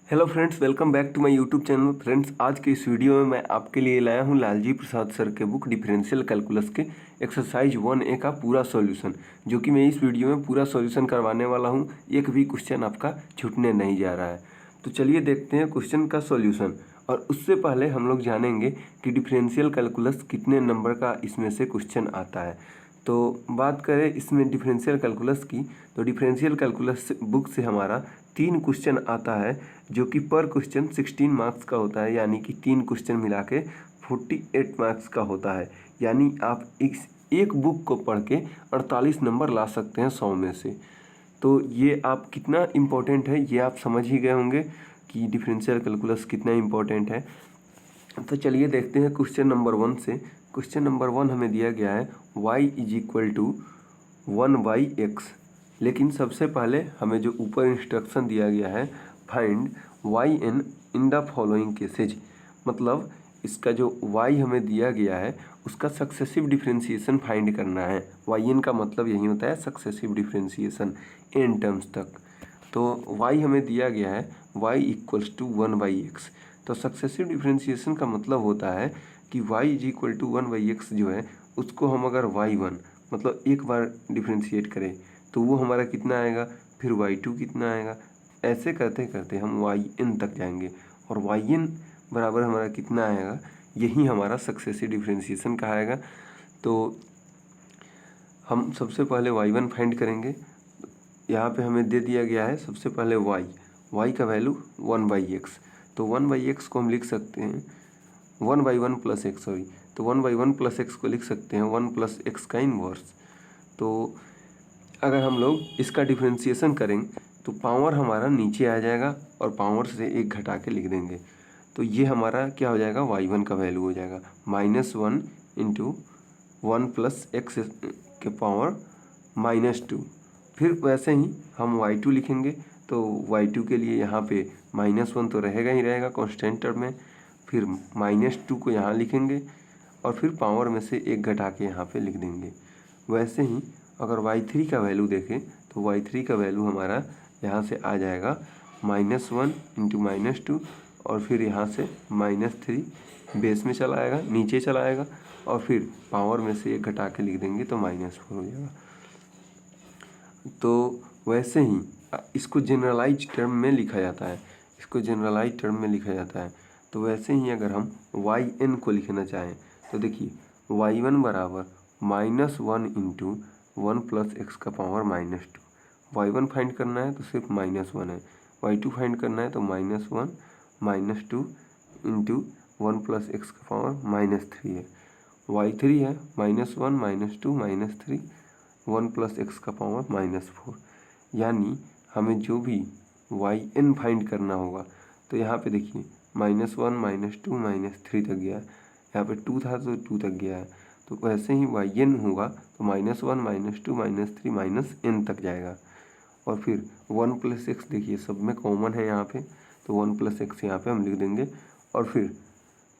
Hello friends, welcome back to my YouTube channel. Friends, आज के इस वीडियो में मैं आपके लिए लाया हूं लालजी प्रसाद सर के बुक डिफरेंशियल कैलकुलस के एक्सरसाइज 1A का पूरा सॉल्यूशन, जो कि मैं इस वीडियो में पूरा सॉल्यूशन करवाने वाला हूं। एक भी क्वेश्चन आपका छूटने नहीं जा रहा है। तो चलिए देखते हैं क्वेश्चन का सॉल्यूशन। और उससे पहले हम लोग जानेंगे कि डिफरेंशियल कैलकुलस कितने नंबर का इसमें से क्वेश्चन आता है। तो बात करें इसमें डिफरेंशियल कैलकुलस की, तो डिफरेंशियल कैलकुलस बुक से हमारा 3 क्वेश्चन आता है, जो कि पर क्वेश्चन 16 मार्क्स का होता है। यानी कि 3 क्वेश्चन मिला के 48 मार्क्स का होता है। यानी आप इस एक बुक को पढ़ के 48 नंबर ला सकते हैं 100 में से। तो ये आप कितना इम्पोर्टेंट है ये आप समझ ही गए होंगे कि डिफरेंशियल कैलकुलस कितना इम्पोर्टेंट है। तो चलिए देखते हैं क्वेश्चन नंबर 1 से। क्वेश्चन नंबर 1 हमें दिया गया है y = 1/x। लेकिन सबसे पहले हमें जो ऊपर इंस्ट्रक्शन दिया गया है, find yn in the following cases, मतलब इसका जो y हमें दिया गया है उसका सक्सेसिव डिफरेंशिएशन फाइंड करना है। yn का मतलब यही होता है सक्सेसिव डिफरेंशिएशन n टर्म्स तक। तो y हमें दिया गया है y = 1/x। तो सक्सेसिव डिफरेंशिएशन का मतलब होता है कि y = 1/x जो है उसको हम अगर y1 मतलब एक बार डिफरेंशिएट करें तो वो हमारा कितना आएगा, फिर y2 कितना आएगा, ऐसे करते करते हम yn तक जाएंगे। और yn बराबर हमारा कितना आएगा, यही हमारा सक्सेसिव डिफरेंशिएशन कहाएगा। तो हम सबसे पहले y1 फाइंड करेंगे। यहाँ पे हमें दे दिया गया है सबसे पहले y का वैल्यू 1/x। तो 1/x को हम लिख सकते हैं 1/1 + x, सॉरी, तो 1/1 + x को लिख सकते हैं 1 + x का इनवर्स। तो अगर हम लोग इसका डिफरेंशिएशन करेंगे तो पावर हमारा नीचे आ जाएगा और पावर से एक घटा के लिख देंगे। तो ये हमारा क्या हो जाएगा, y1 का वैल्यू हो जाएगा -1 × 1 + x के पावर -2। फिर वैसे ही हम y2 लिखेंगे। तो y2 के लिए यहाँ पे -1 तो रहेगा ही रहेगा कांस्टेंट टर्म में। फिर -2 को यहाँ लिखेंगे और फिर पावर में से एक घटा के यहाँ पे लिख देंगे। वैसे ही अगर y3 का वैल्यू देखें तो y3 का वैल्यू हमारा यहाँ से आ जाएगा -1 × -2 और फिर यहाँ से -3 बेस में चला आएगा, नीचे चला आएगा और फिर पावर में से एक घटा के लिख देंगे तो -4 हो जाएगा। तो वैसे ही इसको जनरलाइज टर्म में लिखा जाता है, इसको जनरलाइज टर्म में लिखा जाता है। तो वैसे ही अगर हम yn को लिखना चाहें तो देखिए y1 बराबर -1 × 1 + x का पावर -2। y1 फाइंड करना है तो सिर्फ -1 है, y2 फाइंड करना है तो -1 -2 × 1 + x का पावर -3 है, y3 है -1 -2 -3 1 + x का पावर -4। यानी हमें जो भी yn फाइंड करना होगा तो यहाँ पे देखिए -1 -2 -3 तक गया है, यहाँ पे 2 था तो 2 तक गया है। तो वैसे ही yn होगा तो -1 -2 -3 -n तक जाएगा। और फिर 1 + x देखिए सब में कॉमन है यहाँ पे, तो 1 + x यहाँ पे हम लिख देंगे। और फिर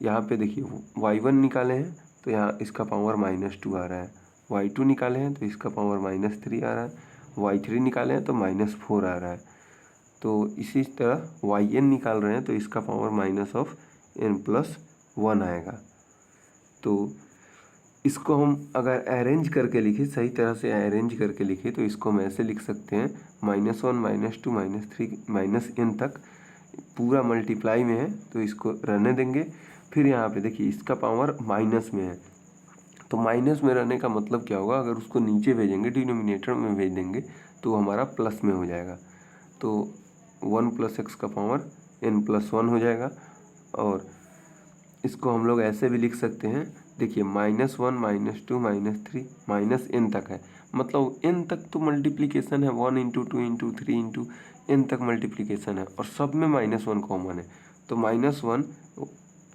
यहाँ पे देखिए y1 निकाले हैं तो यहाँ इसका पावर -2 आ रहा है, y2 निकाले हैं तो इसका पावर -3 आ रहा है, y3 निकाले हैं तो -4 आ रहा है। तो इसी तरह yn निकाल रहे हैं तो इसका पावर -n+1 आएगा। तो इसको हम अगर अरेंज करके लिखें, सही तरह से अरेंज करके लिखें तो इसको हम ऐसे लिख सकते हैं -1 -2 -3 -n तक पूरा मल्टीप्लाई में है तो इसको रहने देंगे। फिर यहाँ पे देखिए इसका पावर माइनस में है, तो माइनस में रहने का मतलब क्या होगा, अगर उसको नीचे भेजेंगे डिनोमिनेटर में भेज देंगे तो हमारा प्लस में हो जाएगा। तो 1 + x का पावर n+1 हो जाएगा। और इसको हम लोग ऐसे भी लिख सकते हैं, देखिए -1 -2 -3 -n तक है, मतलब n तक तो मल्टीप्लिकेशन है, 1 × 2 × 3 × n तक मल्टीप्लिकेशन है और सब में -1 कॉमन है। तो -1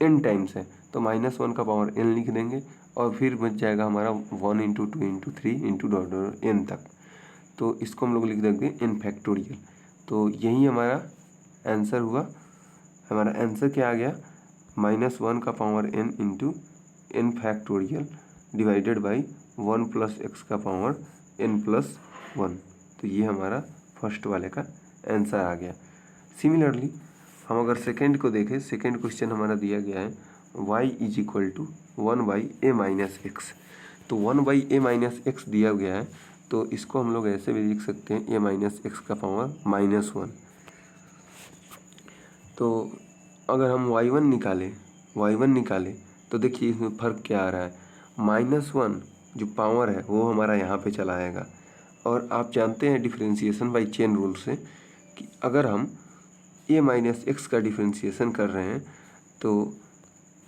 n टाइम्स है तो -1 का पावर n लिख देंगे और फिर बच जाएगा हमारा 1 × 2 × 3 × n तक। तो इसको हम लोग लिख देंगे n⁴। तो यही हमारा आंसर हुआ। हमारा आंसर क्या आ गया, -1 का power n × n⁴ divided by 1 + x का पावर n+1। तो ये हमारा फर्स्ट वाले का आंसर आ गया। सिमिलरली हम अगर सेकेंड को देखें, सेकेंड क्वेश्चन हमारा दिया गया है y is equal to 1/a-x। तो 1/a-x दिया गया है, तो इसको हम लोग ऐसे भी लिख सकते हैं a-x का पावर -1। तो अगर हम y1 निकालें तो देखिए इसमें फ़र्क क्या आ रहा है, -1 जो पावर है वो हमारा यहाँ पे चला आएगा। और आप जानते हैं डिफरेंशिएशन बाई चेन रूल से कि अगर हम a-x का डिफरेंशिएशन कर रहे हैं तो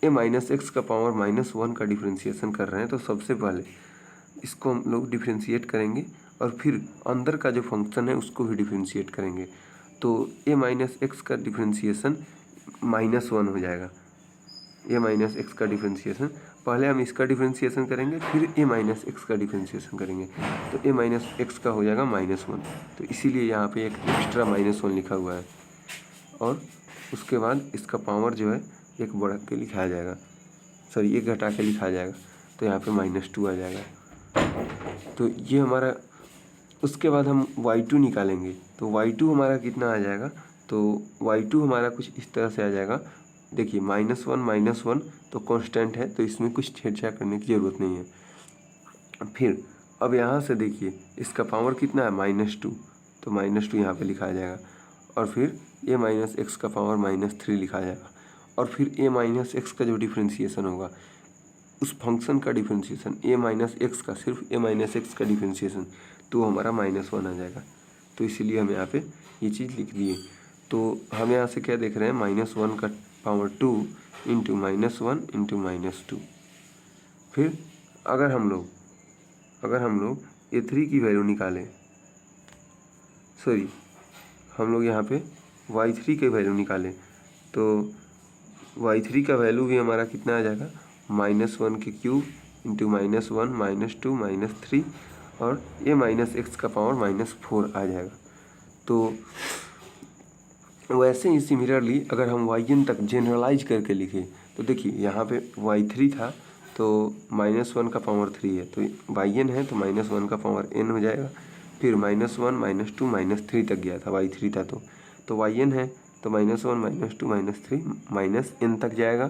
a-x का पावर -1 का डिफरेंशिएशन कर रहे हैं, तो सबसे पहले इसको हम लोग डिफरेंशिएट करेंगे और फिर अंदर का जो फंक्शन है उसको भी डिफरेंशिएट करेंगे। तो a-x का डिफरेंशिएशन -1 हो जाएगा। a-x का डिफरेंशिएशन पहले हम इसका डिफरेंशिएशन करेंगे, फिर a-x का डिफरेंशिएशन करेंगे, तो a-x का हो जाएगा -1। तो इसीलिए यहाँ पे एक एक्स्ट्रा -1 लिखा हुआ है। और उसके बाद इसका पावर जो है एक बढ़ा के लिखा जाएगा, सॉरी एक घटा के लिखा जाएगा, तो यहाँ पे -2 आ जाएगा। तो ये हमारा, उसके बाद हम y2 निकालेंगे, तो y2 हमारा कितना आ जाएगा, तो y2 हमारा कुछ इस तरह से आ जाएगा। देखिए -1 तो कांस्टेंट है, तो इसमें कुछ छेड़छाड़ करने की ज़रूरत नहीं है। फिर अब यहाँ से देखिए इसका पावर कितना है -2, तो -2 यहाँ पे लिखा जाएगा। और फिर a-x का पावर -3 लिखा जाएगा। और फिर a-x का जो डिफरेंशिएशन होगा उस फंक्शन का डिफरेंशिएशन a-x का, सिर्फ a-x का डिफरेंशिएशन, तो हमारा -1 आ जाएगा। तो इसीलिए हम यहाँ पे ये चीज़ लिख दिए। तो हम यहाँ से क्या देख रहे हैं, -1 का पावर 2 इंटू -1 इंटू -2। फिर अगर हम लोग a3 की वैल्यू निकालें, सॉरी हम लोग यहाँ पे y3 की वैल्यू निकालें, तो y3 का वैल्यू भी हमारा कितना आ जाएगा, -1 के क्यूब इंटू -1 -2 -3 और a-x का पावर -4 आ जाएगा। तो वैसे ही सिमिलरली अगर हम yn तक जनरलाइज करके लिखें, तो देखिए यहाँ पे y3 था तो -1 का पावर 3 है, तो yn है तो -1 का पावर n हो जाएगा। फिर -1 -2 -3 तक गया था, y3 था तो yn है तो -1 -2 -3 -n तक जाएगा।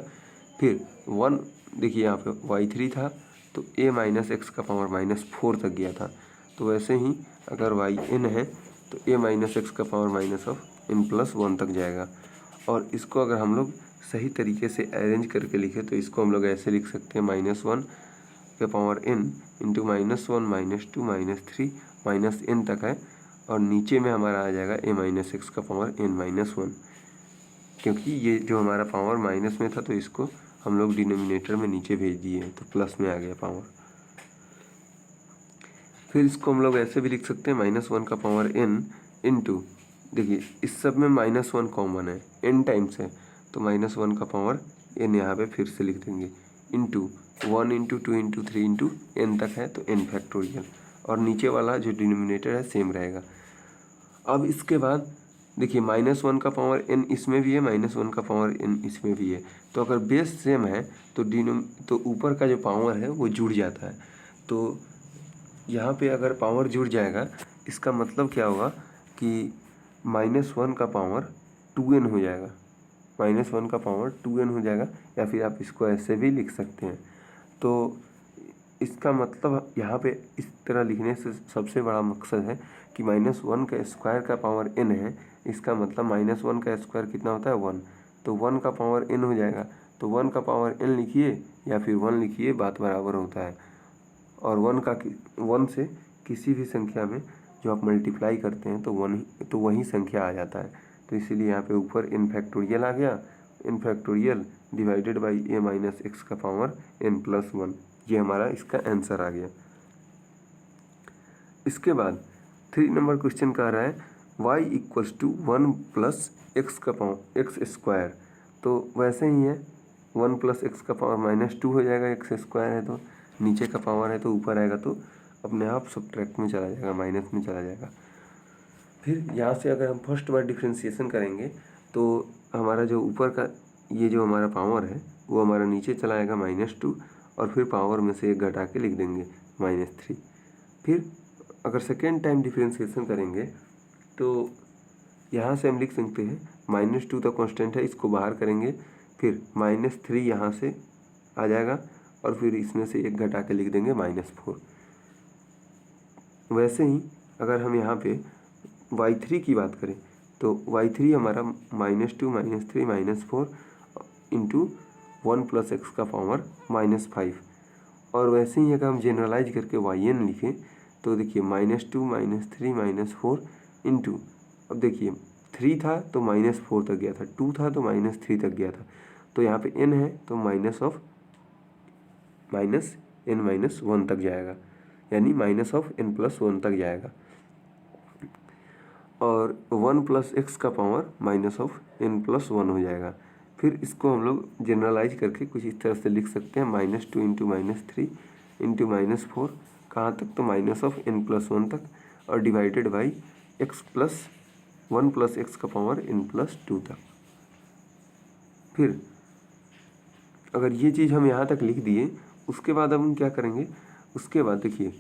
फिर 1 देखिए यहाँ पे y3 था तो a-x का पावर -4 तक गया था। तो वैसे ही अगर yn है तो a-x का पावर -n+1 तक जाएगा। और इसको अगर हम लोग सही तरीके से अरेंज करके लिखें तो इसको हम लोग ऐसे लिख सकते हैं, -1 के पावर n इंटू -1 -2 -3 -n तक है, और नीचे में हमारा आ जाएगा a-x का पावर n-1, क्योंकि ये जो हमारा पावर माइनस में था तो इसको हम लोग डिनोमिनेटर में नीचे भेज दिए, तो प्लस में आ गया पावर। फिर इसको हम लोग ऐसे भी लिख सकते हैं, -1 का पावर n इंटू, देखिए इस सब में -1 कॉमन है, n टाइम्स है, तो -1 का पावर n यहाँ पे फिर से लिख देंगे, into 1 into 2 into 3 into n तक है तो n फैक्टोरियल, और नीचे वाला जो डिनोमिनेटर है सेम रहेगा। अब इसके बाद देखिए -1 का पावर n इसमें भी है, -1 का पावर n इसमें भी है, तो अगर बेस सेम है तो ऊपर का जो पावर है वो जुड़ जाता है। तो यहाँ पे अगर पावर जुड़ जाएगा इसका मतलब क्या होगा कि -1 का पावर 2n हो जाएगा, -1 का पावर 2n हो जाएगा, या फिर आप इसको ऐसे भी लिख सकते हैं। तो इसका मतलब यहाँ पे इस तरह लिखने से सबसे बड़ा मकसद है कि -1 का स्क्वायर का पावर n है, इसका मतलब -1 का स्क्वायर कितना होता है 1, तो 1 का पावर n हो जाएगा, तो 1 का पावर n लिखिए या फिर 1 लिखिए, बात बराबर होता है। और 1 से किसी भी संख्या में जो आप मल्टीप्लाई करते हैं तो वही संख्या आ जाता है, तो इसीलिए यहाँ पे ऊपर n फैक्टोरियल आ गया, n factorial divided by a-x का पावर n+1, ये हमारा इसका आंसर आ गया। इसके बाद 3 नंबर क्वेश्चन कह रहा है y = 1 + x का पावर x स्क्वायर, तो वैसे ही है 1 + x का पावर -2 हो जाएगा, x स्क्वायर है तो नीचे का पावर है तो ऊपर आएगा तो अपने आप सब्ट्रैक्ट में चला जाएगा, माइनस में चला जाएगा। फिर यहाँ से अगर हम फर्स्ट बार डिफ्रेंशिएशन करेंगे तो हमारा जो ऊपर का ये जो हमारा पावर है वो हमारा नीचे चला आएगा -2, और फिर पावर में से एक घटा के लिख देंगे -3। फिर अगर सेकेंड टाइम डिफ्रेंशिएशन करेंगे तो यहाँ से हम लिख सकते हैं -2 तो कांस्टेंट है, इसको बाहर करेंगे, फिर -3 यहाँ से आ जाएगा और फिर इसमें से एक घटा के लिख देंगे -4। वैसे ही अगर हम यहाँ पे y3 की बात करें तो y3 हमारा -2 -3 -4 इंटू 1 + x का पावर -5। और वैसे ही अगर हम जनरलाइज करके yn लिखें तो देखिए -2 -3 -4 इंटू, अब देखिए 3 था तो -4 तक गया था, 2 था तो -3 तक गया था, तो यहाँ पे n है तो -n-1 तक जाएगा, यानी -n+1 तक जाएगा। और 1 + x का पावर -n+1 हो जाएगा। फिर इसको हम लोग जनरलाइज करके कुछ इस तरह से लिख सकते हैं, -2 इंटू -3 इंटू -4 कहाँ तक, तो -n+1 तक, और डिवाइडेड बाई x + 1 + x का पावर n+2 तक। फिर अगर ये चीज़ हम यहाँ तक लिख दिए, उसके बाद अब हम क्या करेंगे, उसके बाद देखिए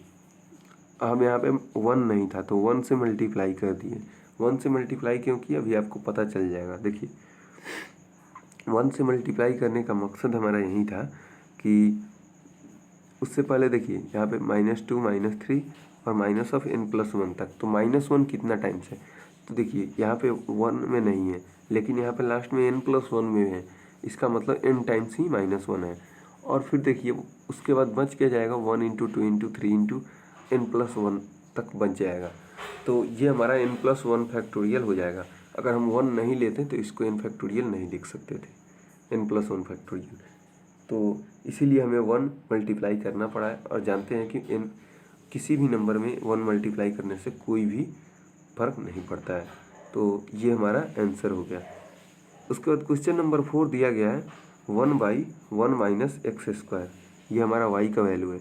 हम यहाँ पे 1 नहीं था तो 1 से मल्टीप्लाई कर दिए। 1 से मल्टीप्लाई क्यों किया अभी आपको पता चल जाएगा। देखिए 1 से मल्टीप्लाई करने का मकसद हमारा यही था कि उससे पहले देखिए यहाँ पे -2 -3 और -n+1 तक, तो -1 कितना टाइम्स है, तो देखिए यहाँ पे 1 में नहीं है लेकिन यहाँ पे लास्ट में n+1 में है, इसका मतलब n टाइम्स ही -1 है। और फिर देखिए उसके बाद बच क्या जाएगा, 1 इंटू 2 इंटू 3 इंटू n+1 तक बच जाएगा। तो ये हमारा n+1 फैक्टोरियल हो जाएगा। अगर हम 1 नहीं लेते तो इसको n फैक्टोरियल नहीं लिख सकते थे, n+1 फैक्टोरियल। तो इसीलिए हमें 1 मल्टीप्लाई करना पड़ा है, और जानते हैं कि n किसी भी नंबर में 1 मल्टीप्लाई करने से कोई भी फर्क नहीं पड़ता है। तो ये हमारा आंसर हो गया। उसके बाद क्वेश्चन नंबर 4 दिया गया है 1/1 - x², ये हमारा y का वैल्यू है।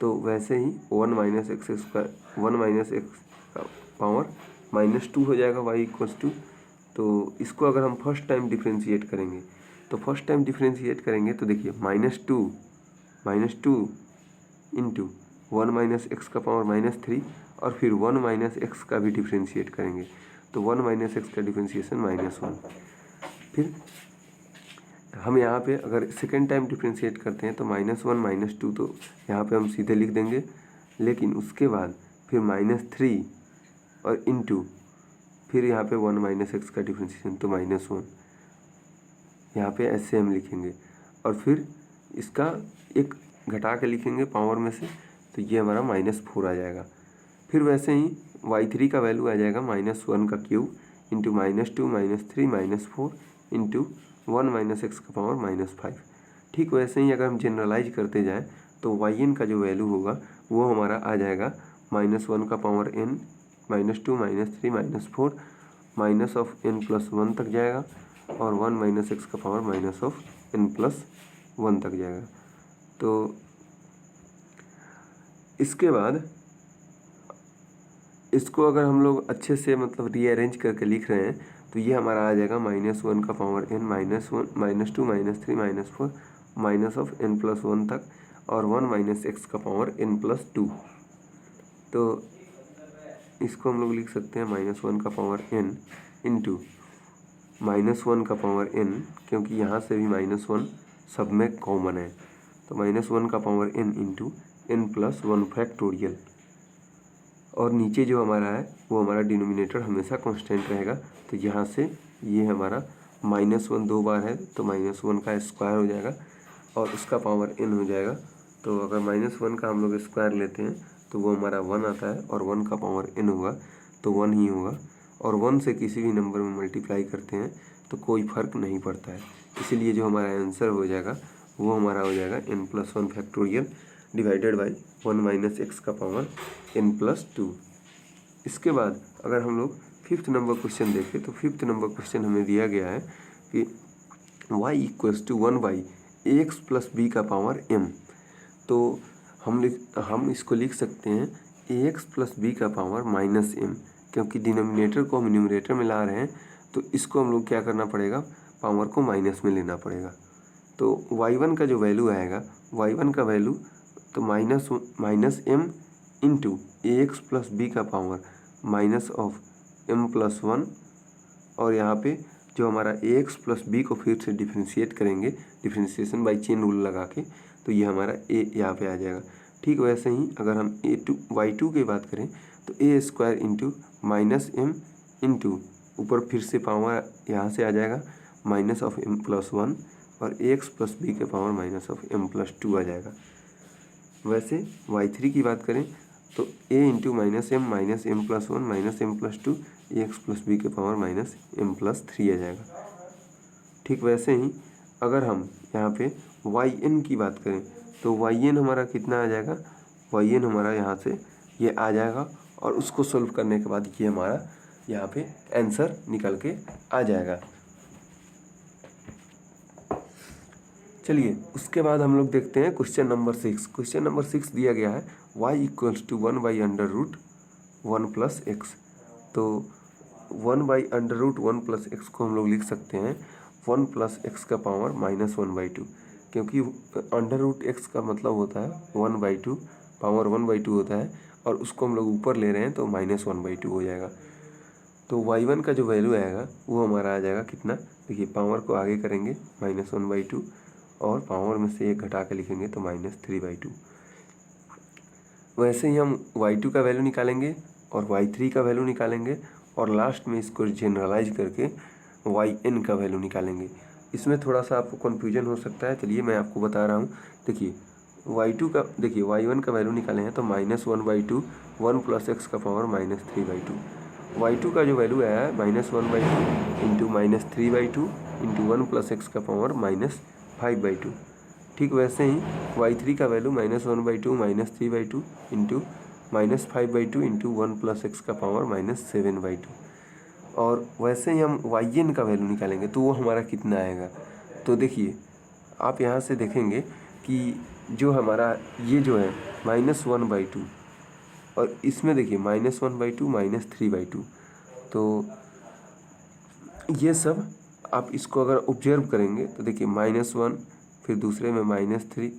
तो वैसे ही 1 - x², 1 - x का पावर -2 हो जाएगा y = 2। तो इसको अगर हम फर्स्ट टाइम डिफ्रेंशिएट करेंगे तो फर्स्ट टाइम डिफ्रेंशिएट करेंगे तो देखिए -2 इंटू 1 - x का पावर -3, और फिर 1 - x का भी डिफ्रेंशिएट करेंगे तो 1 - x का डिफ्रेंशिएशन -1। फिर हम यहाँ पे अगर सेकेंड टाइम डिफ्रेंशिएट करते हैं तो -1 -2 तो यहाँ पे हम सीधे लिख देंगे, लेकिन उसके बाद फिर -3 और इंटू फिर यहाँ पे 1 - x का डिफ्रेंशिएशन तो -1, यहाँ पे ऐसे हम लिखेंगे, और फिर इसका एक घटा के लिखेंगे पावर में से, तो ये हमारा -4 आ जाएगा। फिर वैसे ही y3 का वैल्यू आ जाएगा -1 का क्यूब इंटू -2 -3 -4 इंटू 1 - x का पावर -5। ठीक वैसे ही अगर हम जनरलाइज करते जाएँ तो yn का जो वैल्यू होगा वो हमारा आ जाएगा -1 का पावर n -2 -3 -4 -n+1 तक जाएगा, और 1 - x का पावर -n+1 तक जाएगा। तो इसके बाद इसको अगर हम लोग अच्छे से मतलब रीअरेंज करके लिख रहे हैं तो ये हमारा आ जाएगा -1 का पावर n -2 -3 -4 -n+1 तक, और 1 - x का पावर n+2। तो इसको हम लोग लिख सकते हैं -1 का पावर n इंटू -1 का पावर n, क्योंकि यहाँ से भी -1 सब में कॉमन है, तो -1 का power n into n+1 factorial. और नीचे जो हमारा है वो हमारा डिनोमिनेटर हमेशा कांस्टेंट रहेगा, तो यहाँ से ये हमारा -1 दो बार है तो -1 का स्क्वायर हो जाएगा और उसका पावर n हो जाएगा। तो अगर -1 का हम लोग स्क्वायर लेते हैं तो वो हमारा 1 आता है, और 1 का पावर n होगा तो 1 ही होगा, और 1 से किसी भी नंबर में मल्टीप्लाई करते हैं तो कोई फ़र्क नहीं पड़ता है। इसीलिए जो हमारा आंसर हो जाएगा वो हमारा हो जाएगा n+1 factorial divided by 1 - x का पावर n+2। इसके बाद अगर हम लोग 5th नंबर क्वेश्चन देखें तो 5th नंबर क्वेश्चन हमें दिया गया है कि y = 1/ax + b का पावर m। तो हम इसको लिख सकते हैं ax + b का पावर -m, क्योंकि डिनोमिनेटर को हम न्यूमरेटर में ला रहे हैं तो इसको हम लोग क्या करना पड़ेगा, पावर को माइनस में लेना पड़ेगा। तो y1 का जो वैल्यू आएगा, y1 का वैल्यू तो -m इंटू ax + b का पावर -m+1, और यहाँ पे जो हमारा ए एक्स प्लस बी को फिर से डिफ्रेंशिएट करेंगे डिफ्रेंशिएशन बाई चेन रूल लगा के, तो ये हमारा ए यहाँ पे आ जाएगा। ठीक वैसे ही अगर हम y2 की बात करें तो A square into minus M into ऊपर फिर से पावर यहाँ से आ जाएगा minus of M plus one और ए एक्स प्लस बी के power minus of M plus two आ जाएगा। वैसे y3 की बात करें तो a into minus M plus one minus M plus two A X plus B के power minus M plus three आ जाएगा। ठीक वैसे ही अगर हम यहाँ पे yn की बात करें तो yn हमारा कितना आ जाएगा, yn हमारा यहाँ से ये आ जाएगा और उसको सोल्व करने के बाद ये हमारा यहाँ पे आंसर निकल के आ जाएगा। चलिए उसके बाद हम लोग देखते हैं क्वेश्चन नंबर 6। क्वेश्चन नंबर 6 दिया गया है y इक्वल्स टू 1/√1 + x। तो 1/√1 + x को हम लोग लिख सकते हैं 1 + x का पावर -1/2, क्योंकि √x का मतलब होता है 1/2, पावर 1/2 होता है और उसको हम लोग ऊपर ले रहे हैं तो -1/2 हो जाएगा। तो y1 का जो वैल्यू आएगा वो हमारा आ जाएगा कितना, देखिए पावर को आगे करेंगे -1/2 और पावर में से एक घटा के लिखेंगे तो -3/2। वैसे ही हम y2 का वैल्यू निकालेंगे और y3 का वैल्यू निकालेंगे और लास्ट में इसको जनरलाइज करके yn का वैल्यू निकालेंगे। इसमें थोड़ा सा आपको कन्फ्यूजन हो सकता है, चलिए मैं आपको बता रहा हूँ। देखिए y1 का वैल्यू निकाले हैं तो -1/2 1 + x का पावर -3/2। y2 का जो वैल्यू आया है -1/2 इंटू -3/2 इंटू 1 + x का पावर -5/2। ठीक वैसे ही y3 का वैल्यू -1/2 -3/2 इंटू -5/2 इंटू 1 + x का पावर -7/2। और वैसे ही हम yn का वैल्यू निकालेंगे तो वो हमारा कितना आएगा। तो देखिए आप यहाँ से देखेंगे कि जो हमारा ये जो है -1/2 और इसमें देखिए -1/2 -3/2, तो ये सब आप इसको अगर ऑब्जर्व करेंगे तो देखिए -1, फिर दूसरे में -3,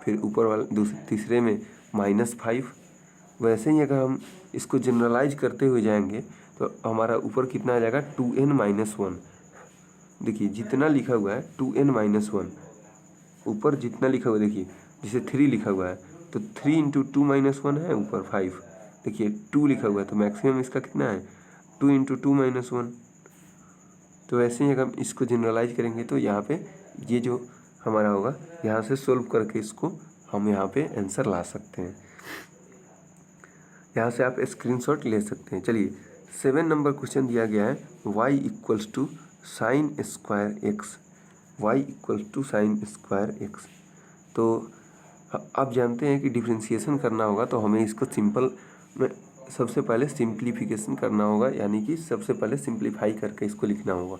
फिर ऊपर वाले तीसरे में -5। वैसे ही अगर हम इसको जनरलाइज करते हुए जाएंगे तो हमारा ऊपर कितना आ जाएगा 2n-1। देखिए जितना लिखा हुआ है 2n-1, ऊपर जितना लिखा हुआ है देखिए जैसे 3 लिखा हुआ है तो 3 × 2 - 1 है, ऊपर 5। देखिए 2 लिखा हुआ है तो मैक्सिमम इसका कितना है 2 × 2 - 1। तो ऐसे ही अगर हम इसको जनरलाइज करेंगे तो यहाँ पे ये जो हमारा होगा यहाँ से सोल्व करके इसको हम यहाँ पे आंसर ला सकते हैं। यहाँ से आप स्क्रीनशॉट ले सकते हैं। चलिए 7 नंबर क्वेश्चन दिया गया है y equals to sin square x। y equals to sin square x। तो आप जानते हैं कि डिफ्रेंशिएशन करना होगा तो हमें इसको सिंपल में सबसे पहले सिंप्लीफिकेशन करना होगा, यानी कि सबसे पहले सिंप्लीफाई करके इसको लिखना होगा।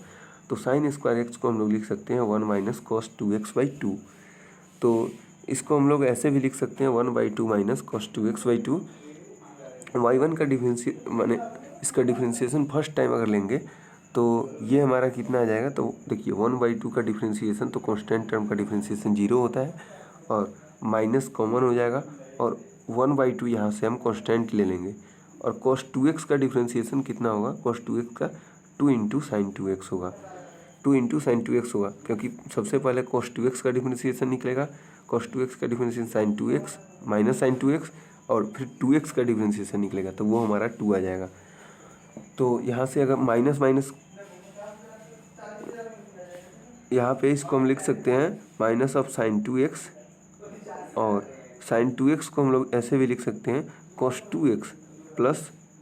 तो sin स्क्वायर x को हम लोग लिख सकते हैं 1 - cos 2x/2। तो इसको हम लोग ऐसे भी लिख सकते हैं 1/2 - cos 2x/2। y1 का माने इसका डिफ्रेंशिएशन फर्स्ट टाइम अगर लेंगे तो ये हमारा कितना आ जाएगा। तो देखिए 1/2 का डिफ्रेंशिएशन तो कांस्टेंट टर्म का डिफ्रेंशिएशन 0 होता है और माइनस कॉमन हो जाएगा और 1/2 यहाँ से हम कांस्टेंट ले लेंगे। और cos 2x का डिफ्रेंशिएशन कितना होगा, cos 2x का 2 × sin 2x होगा, 2 × sin 2x होगा, क्योंकि सबसे पहले cos 2x का डिफ्रेंशिएशन निकलेगा, cos 2x का differentiation sin 2x -sin 2x और फिर 2x का डिफ्रेंशिएशन निकलेगा तो वो हमारा 2 आ जाएगा। तो यहाँ से अगर माइनस माइनस यहाँ पे इसको हम लिख सकते हैं माइनस ऑफ sin 2x और sin 2x को हम लोग ऐसे भी लिख सकते हैं cos 2x +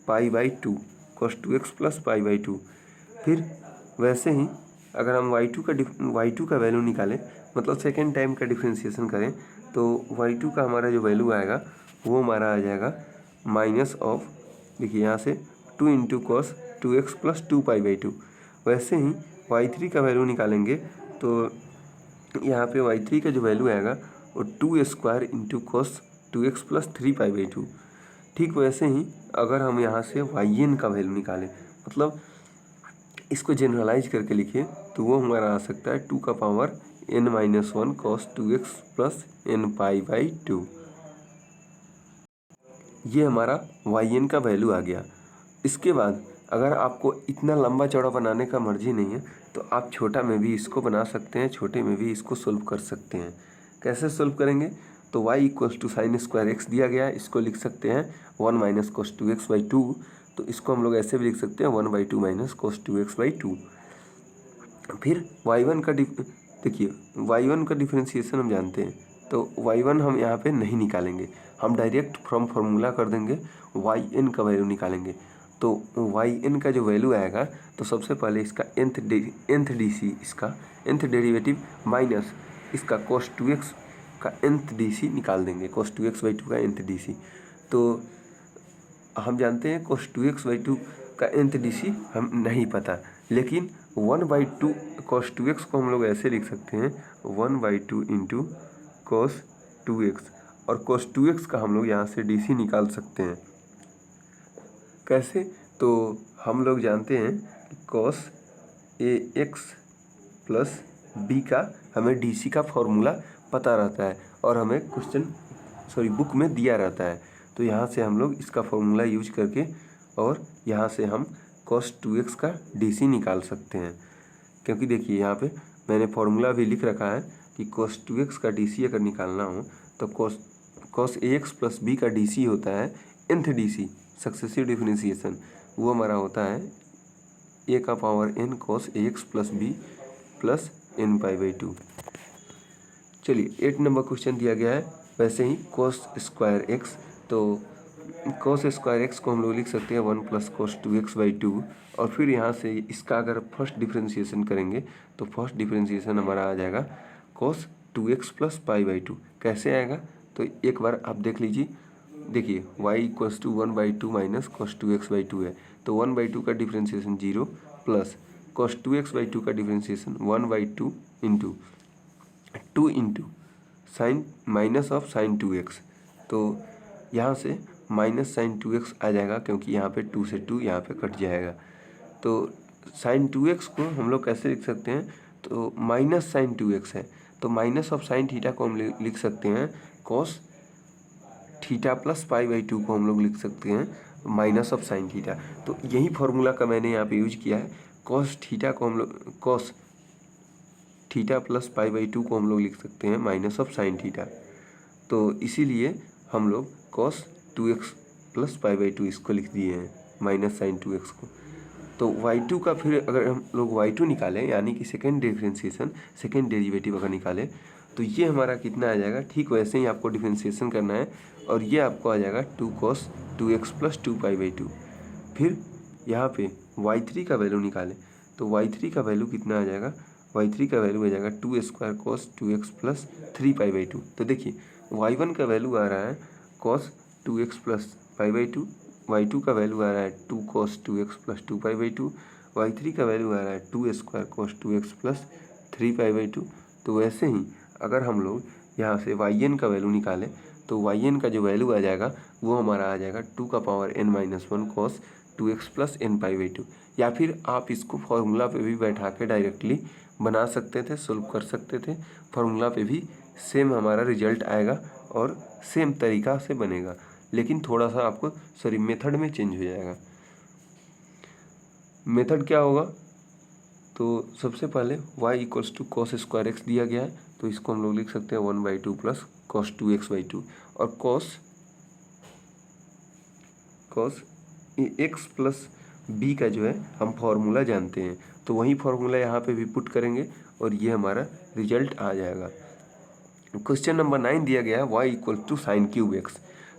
π/2, cos 2x + π/2। फिर वैसे ही अगर हम y2 का वैल्यू निकालें, मतलब सेकेंड टाइम का डिफ्रेंशिएशन करें, तो y2 का हमारा जो वैल्यू आएगा वो हमारा आ जाएगा माइनस ऑफ, देखिए यहाँ से 2 × cos 2x + 2π/2। वैसे ही y3 का वैल्यू निकालेंगे तो यहाँ पे y3 का जो वैल्यू आएगा वो 2² × cos 2x + 3π/2। ठीक वैसे ही अगर हम यहाँ से yn का वैल्यू निकालें, मतलब इसको जनरलाइज करके लिखें, तो वो हमारा आ सकता है 2 का power n-1 cos 2x + nπ/2। ये हमारा yn का वैल्यू आ गया। इसके बाद अगर आपको इतना लंबा चौड़ा बनाने का मर्जी नहीं है तो आप छोटा में भी इसको बना सकते हैं, छोटे में भी इसको सोल्व कर सकते हैं। कैसे सोल्व करेंगे? तो y equals to sine square x दिया गया है, इसको लिख सकते हैं 1 माइनस कोस 2x बाई 2। तो इसको हम लोग ऐसे भी लिख सकते हैं 1/2 माइनस कोस 2x बाई 2। फिर y1 का देखिए y1 का डिफ्रेंसिएशन हम जानते हैं, तो y1 हम यहाँ पे नहीं निकालेंगे, हम डायरेक्ट फ्रॉम फार्मूला कर देंगे, yn का वैल्यू निकालेंगे। तो yn का जो वैल्यू आएगा, तो सबसे पहले इसका nth dc, इसका nth डेरिवेटिव माइनस इसका cos 2x का nth dc निकाल देंगे, cos 2x बाई 2 का nth dc। तो हम जानते हैं cos 2x बाई 2 का nth dc हम नहीं पता, लेकिन 1/2 cos 2x को हम लोग ऐसे लिख सकते हैं 1/2 इंटू cos 2x, और cos 2x का हम लोग यहाँ से dc निकाल सकते हैं। कैसे? तो हम लोग जानते हैं कि cos ax प्लस b का हमें dc का फॉर्मूला पता रहता है, और हमें बुक में दिया रहता है। तो यहाँ से हम लोग इसका फॉर्मूला यूज करके और यहाँ से हम cos 2x का dc निकाल सकते हैं। क्योंकि देखिए यहाँ पे मैंने फॉर्मूला भी लिख रखा है कि cos 2x का dc अगर निकालना हो तो cos ax प्लस b का dc होता है nth dc, सक्सेसिव डिफरेंशिएशन, वो हमारा होता है a का power n cos ax plus b plus n pi by 2। चलिए 8 नंबर क्वेश्चन दिया गया है वैसे ही cos स्क्वायर एक्स। तो cos स्क्वायर एक्स को हम लोग लिख सकते हैं 1 प्लस cos 2x बाई 2, और फिर यहाँ से इसका अगर फर्स्ट डिफरेंशिएशन करेंगे तो फर्स्ट डिफरेंशिएशन हमारा आ जाएगा cos 2x plus pi by 2। कैसे आएगा? तो एक बार आप देख लीजिए, देखिए y equals to 1/2 minus cos 2x by 2 है, तो 1/2 का differentiation 0 plus cos 2x by 2 का differentiation 1/2 into 2 into sine minus of sine 2x। तो यहाँ से माइनस साइन 2x आ जाएगा, क्योंकि यहाँ पे 2 से 2 यहाँ पे कट जाएगा। तो साइन 2x को हम लोग कैसे लिख सकते हैं? तो माइनस साइन 2x है, तो माइनस ऑफ साइन थीटा को हम लिख सकते हैं cos theta plus pi by 2 को हम लोग लिख सकते हैं माइनस ऑफ साइन थीटा। तो यही फार्मूला का मैंने यहाँ पे यूज किया है। cos थीटा को हम लोग cos theta plus pi by 2 को हम लोग लिख सकते हैं माइनस ऑफ साइन थीटा। तो इसीलिए हम लोग cos 2x plus pi by 2 इसको लिख दिए हैं माइनस साइन 2x को। तो y2 का फिर अगर हम लोग y2 निकालें, यानी कि सेकेंड डिफरेंशिएशन, सेकेंड डेरिवेटिव अगर निकालें, तो ये हमारा कितना आ जाएगा? ठीक वैसे ही आपको डिफरेंशिएशन करना है, और ये आपको आ जाएगा 2 cos 2x plus 2 pi by 2। फिर यहाँ पे y3 का वैल्यू निकालें, तो y3 का वैल्यू कितना आ जाएगा? y3 का वैल्यू आ जाएगा 2 square cos 2x plus 3 pi by 2। तो देखिए y1 का वैल्यू आ रहा है cos 2x plus pi by 2, y2 का वैल्यू आ रहा है 2 cos 2x plus 2 pi by 2, y3 का वैल्यू आ रहा है 2 square cos 2x plus 3 pi by 2। तो वैसे ही अगर हम लोग यहाँ से yn का वैल्यू निकालें, तो yn का जो वैल्यू आ जाएगा वो हमारा आ जाएगा 2 का power n minus 1 cos 2x plus n pi by 2। या फिर आप इसको फार्मूला पे भी बैठा के डायरेक्टली बना सकते थे, सोल्व कर सकते थे। फार्मूला पे भी सेम हमारा रिजल्ट आएगा और सेम तरीका से बनेगा, लेकिन थोड़ा सा आपको मेथड में चेंज हो जाएगा। मेथड क्या होगा? तो सबसे पहले y equals to cos square x दिया गया है, तो इसको हम लोग लिख सकते हैं 1/2 प्लस cos 2x बाई 2, और cos x प्लस b का जो है हम फार्मूला जानते हैं, तो वही फार्मूला यहाँ पे भी पुट करेंगे और ये हमारा रिजल्ट आ जाएगा। क्वेश्चन नंबर 9 दिया गया है y equal to sine cube x.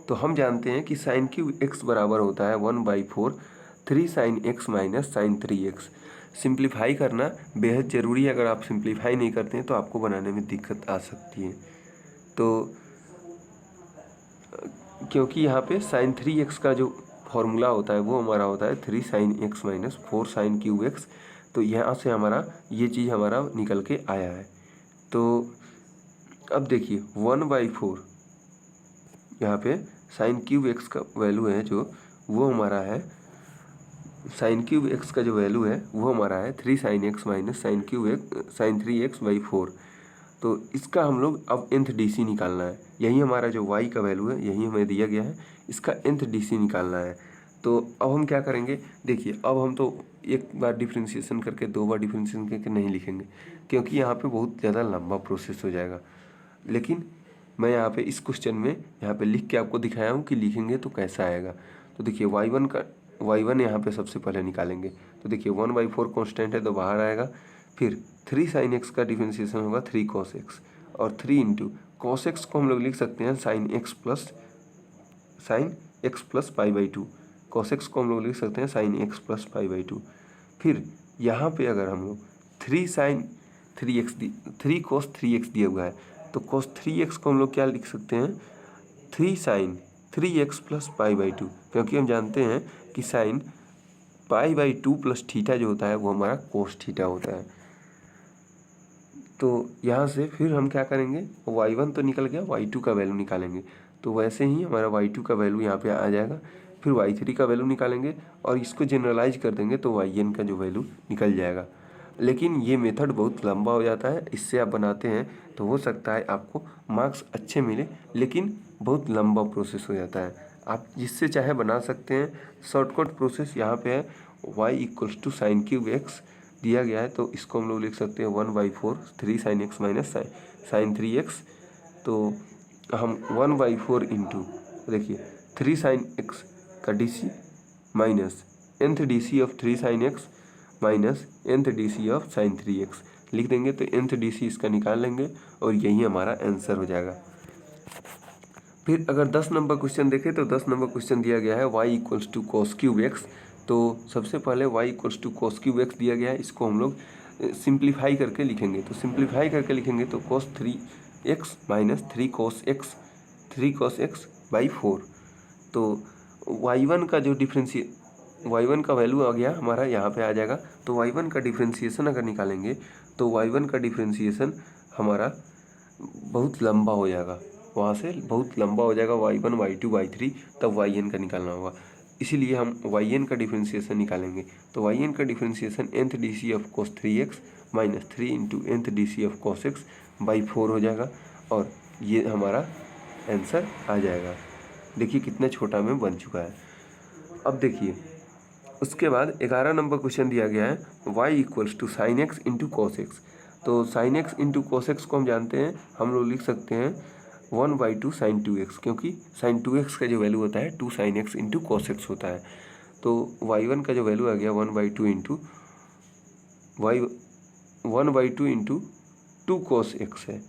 तो हम जानते हैं कि साइन क्यूब एक्स बराबर होता है 1/4 3 sine x minus sine 3x। Simplify करना बेहद ज़रूरी है, अगर आप सिंप्लीफाई नहीं करते हैं तो आपको बनाने में दिक्कत आ सकती है। तो क्योंकि यहाँ पे साइन 3x का जो फॉर्मूला होता है वो हमारा होता है 3 sine x minus 4 sign cube x. तो यहाँ से हमारा ये चीज़ हमारा निकल के आया है। तो अब देखिए 1/4 यहाँ पे साइन क्यूब एक्स का वैल्यू है जो वो हमारा है, साइन क्यूब एक्स का जो वैल्यू है वो हमारा है 3 sine x minus sine cube x sine 3x by 4। तो इसका हम लोग अब nth dc निकालना है। यही हमारा जो y का वैल्यू है यही हमें दिया गया है, इसका nth dc निकालना है। तो अब हम क्या करेंगे, देखिए अब हम तो एक बार डिफ्रेंशिएशन करके 2 बार डिफ्रेंशिएशन करके नहीं लिखेंगे, क्योंकि यहाँ पे बहुत ज़्यादा लंबा प्रोसेस हो जाएगा। लेकिन मैं यहाँ पे इस क्वेश्चन में यहाँ पे लिख के आपको दिखाया हूँ कि लिखेंगे तो कैसा आएगा। तो देखिए y1 यहाँ पे सबसे पहले निकालेंगे। तो देखिए 1/4 कॉन्स्टेंट है तो बाहर आएगा। फिर 3 sin x का डिफ्रेंशिएशन होगा 3 cos x, और 3 इंटू cos x को हम लोग लिख सकते हैं sin x plus π/2। cos x को हम लोग लिख सकते हैं sin x प्लस π/2। फिर यहाँ पे अगर हम लोग 3 cos 3x दिया हुआ है, तो cos 3x को हम लोग क्या लिख सकते हैं, 3 sin 3x प्लस π/2, क्योंकि हम जानते हैं कि sin π/2 प्लस थीटा जो होता है वो हमारा cos थीटा होता है। तो यहाँ से फिर हम क्या करेंगे, y1 तो निकल गया, y2 का वैल्यू निकालेंगे। तो वैसे ही हमारा y2 का वैल्यू यहाँ पे आ जाएगा। फिर y3 का वैल्यू निकालेंगे और इसको जनरलाइज कर देंगे तो yn का जो वैल्यू निकल जाएगा। लेकिन ये मेथड बहुत लंबा हो जाता है, इससे आप बनाते हैं तो हो सकता है आपको मार्क्स अच्छे मिले, लेकिन बहुत लंबा प्रोसेस हो जाता है। आप जिससे चाहे बना सकते हैं। शॉर्टकट प्रोसेस यहाँ पे है, y = sin³ x दिया गया है, तो इसको हम लोग लिख सकते हैं 1/4 3 sin x minus sin 3x। तो हम 1/4 इंटू देखिए 3 sin x का DC minus nth DC of 3 sin x minus nth DC of sin 3x लिख देंगे। तो nth DC इसका निकाल लेंगे और यही हमारा आंसर हो जाएगा। फिर अगर 10 नंबर क्वेश्चन देखें तो 10 नंबर क्वेश्चन दिया गया है y = cos³ x। तो सबसे पहले y = cos³ x दिया गया है, इसको हम लोग सिंप्लीफाई करके लिखेंगे। तो सिंप्लीफाई करके लिखेंगे तो cos 3x minus 3 cos x/4। तो y1 का जो y1 का वैल्यू आ गया हमारा यहाँ पे आ जाएगा। तो y1 का डिफ्रेंशिएशन अगर निकालेंगे तो y1 का डिफ्रेंशिएशन हमारा बहुत लंबा हो जाएगा, वहाँ से बहुत लंबा हो जाएगा, y1 y2 y3, तब yn का निकालना होगा। इसीलिए हम yn का डिफ्रेंशिएशन निकालेंगे। तो yn का differentiation nth DC of cos 3x minus 3 into nth DC of cos x/4 हो जाएगा, और ये हमारा आंसर आ जाएगा। देखिए कितना छोटा में बन चुका है। अब देखिए उसके बाद 11 नंबर क्वेश्चन दिया गया है y = sin x into cos x। तो sin x into cos x को हम जानते हैं, हम लोग लिख सकते हैं 1/2 sin 2x, क्योंकि sin 2x का जो वैल्यू होता है 2 sin x into cos x होता है। तो y1 का जो वैल्यू आ गया 1/2 इंटू 2 cos x है,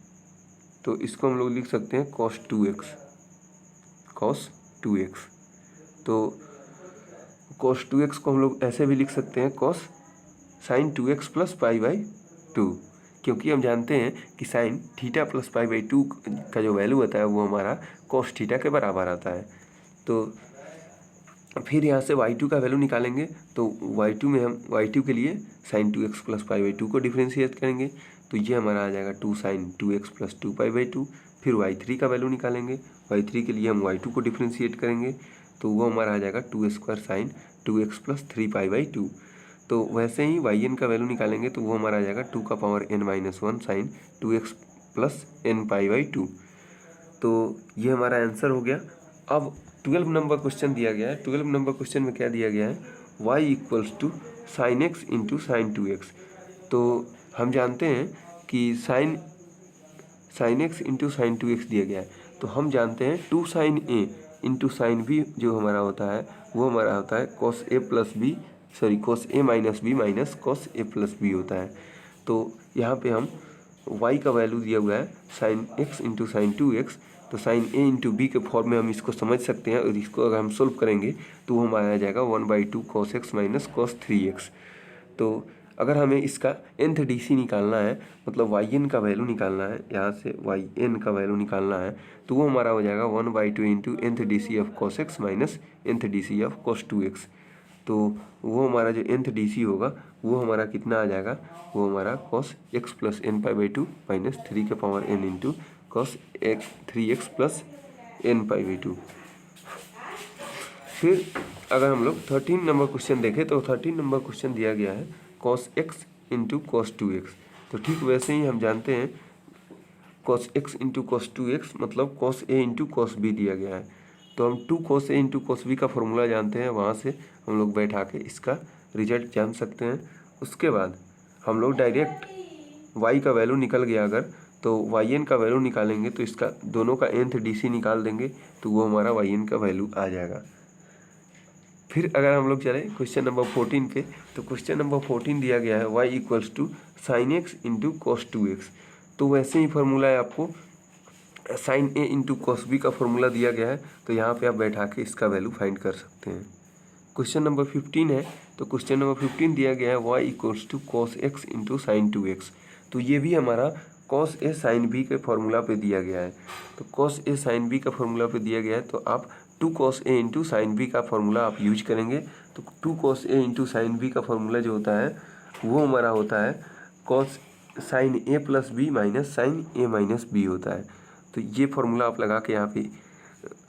तो इसको हम लोग लिख सकते हैं cos 2x। तो cos 2x को हम लोग ऐसे भी लिख सकते हैं sin 2x प्लस π/2, क्योंकि हम जानते हैं कि sin थीटा प्लस π/2 का जो वैल्यू होता है वो हमारा cos थीटा के बराबर आता है। तो फिर यहाँ से y2 का वैल्यू निकालेंगे। तो y2 में हम y2 के लिए sin 2x प्लस π/2 को डिफ्रेंशिएट करेंगे, तो ये हमारा आ जाएगा 2 sin 2x प्लस 2π/2। फिर y3 का वैल्यू निकालेंगे, y3 के लिए हम y2 को डिफ्रेंशिएट करेंगे, तो वो हमारा आ जाएगा 2² sin 2x प्लस 3π/2। तो वैसे ही yn का वैल्यू निकालेंगे तो वो हमारा आ जाएगा 2n-1 sin 2x plus n π/2। तो ये हमारा आंसर हो गया। अब 12 नंबर क्वेश्चन दिया गया है। 12 नंबर क्वेश्चन में क्या दिया गया है, y = sin x into sin 2x। तो हम जानते हैं कि sin x into sin 2x दिया गया है, तो हम जानते हैं 2 sin a into sin b जो हमारा होता है वो हमारा होता है cos a minus b minus cos a plus b होता है। तो यहाँ पे हम y का वैल्यू दिया हुआ है sin x into sin 2x, तो sin a इंटू b के फॉर्म में हम इसको समझ सकते हैं, और इसको अगर हम सोल्व करेंगे तो वो हमारा आ जाएगा 1/2 cos x minus cos 3x। तो अगर हमें इसका nth DC निकालना है, मतलब yn का वैल्यू निकालना है, यहाँ से yn का वैल्यू निकालना है, तो वो हमारा हो जाएगा 1/2 into nth DC of cos x minus nth DC of cos 2x। तो वो हमारा जो nth DC होगा वो हमारा कितना आ जाएगा, वो हमारा cos x plus n/2 minus 3n into cos 3x plus n/2। फिर अगर हम लोग 13 नंबर क्वेश्चन देखें तो 13 नंबर क्वेश्चन दिया गया है cos x into cos 2x। तो ठीक वैसे ही हम जानते हैं cos x into cos 2x मतलब cos a into cos b दिया गया है। तो हम 2 cos A into cos B का फॉर्मूला जानते हैं, वहाँ से हम लोग बैठा के इसका रिजल्ट जान सकते हैं। उसके बाद हम लोग डायरेक्ट y का वैल्यू निकल गया अगर, तो yn का वैल्यू निकालेंगे तो इसका दोनों का nth DC निकाल देंगे तो वो हमारा yn का वैल्यू आ जाएगा। फिर अगर हम लोग चले क्वेश्चन नंबर 14 पे, तो क्वेश्चन नंबर 14 दिया गया है y equals to sine x into cos 2x। तो वैसे ही फार्मूला है, आपको sine a into cos b का फॉर्मूला दिया गया है, तो यहाँ पे आप बैठा के इसका वैल्यू फाइंड कर सकते हैं। क्वेश्चन नंबर 15 है, तो क्वेश्चन नंबर 15 दिया गया है y equals to cos X into sine 2x। तो ये भी हमारा कॉस ए साइन बी के फॉर्मूला पे दिया गया है। तो कॉस ए साइन बी का फॉर्मूला पे दिया गया है, तो आप 2 cos a into sine B का फॉर्मूला आप यूज करेंगे। तो 2 cos a into sine B का फॉर्मूला जो होता है वो हमारा होता है cos sine A plus B minus sine A minus B होता है। तो ये फॉर्मूला आप लगा के यहाँ पे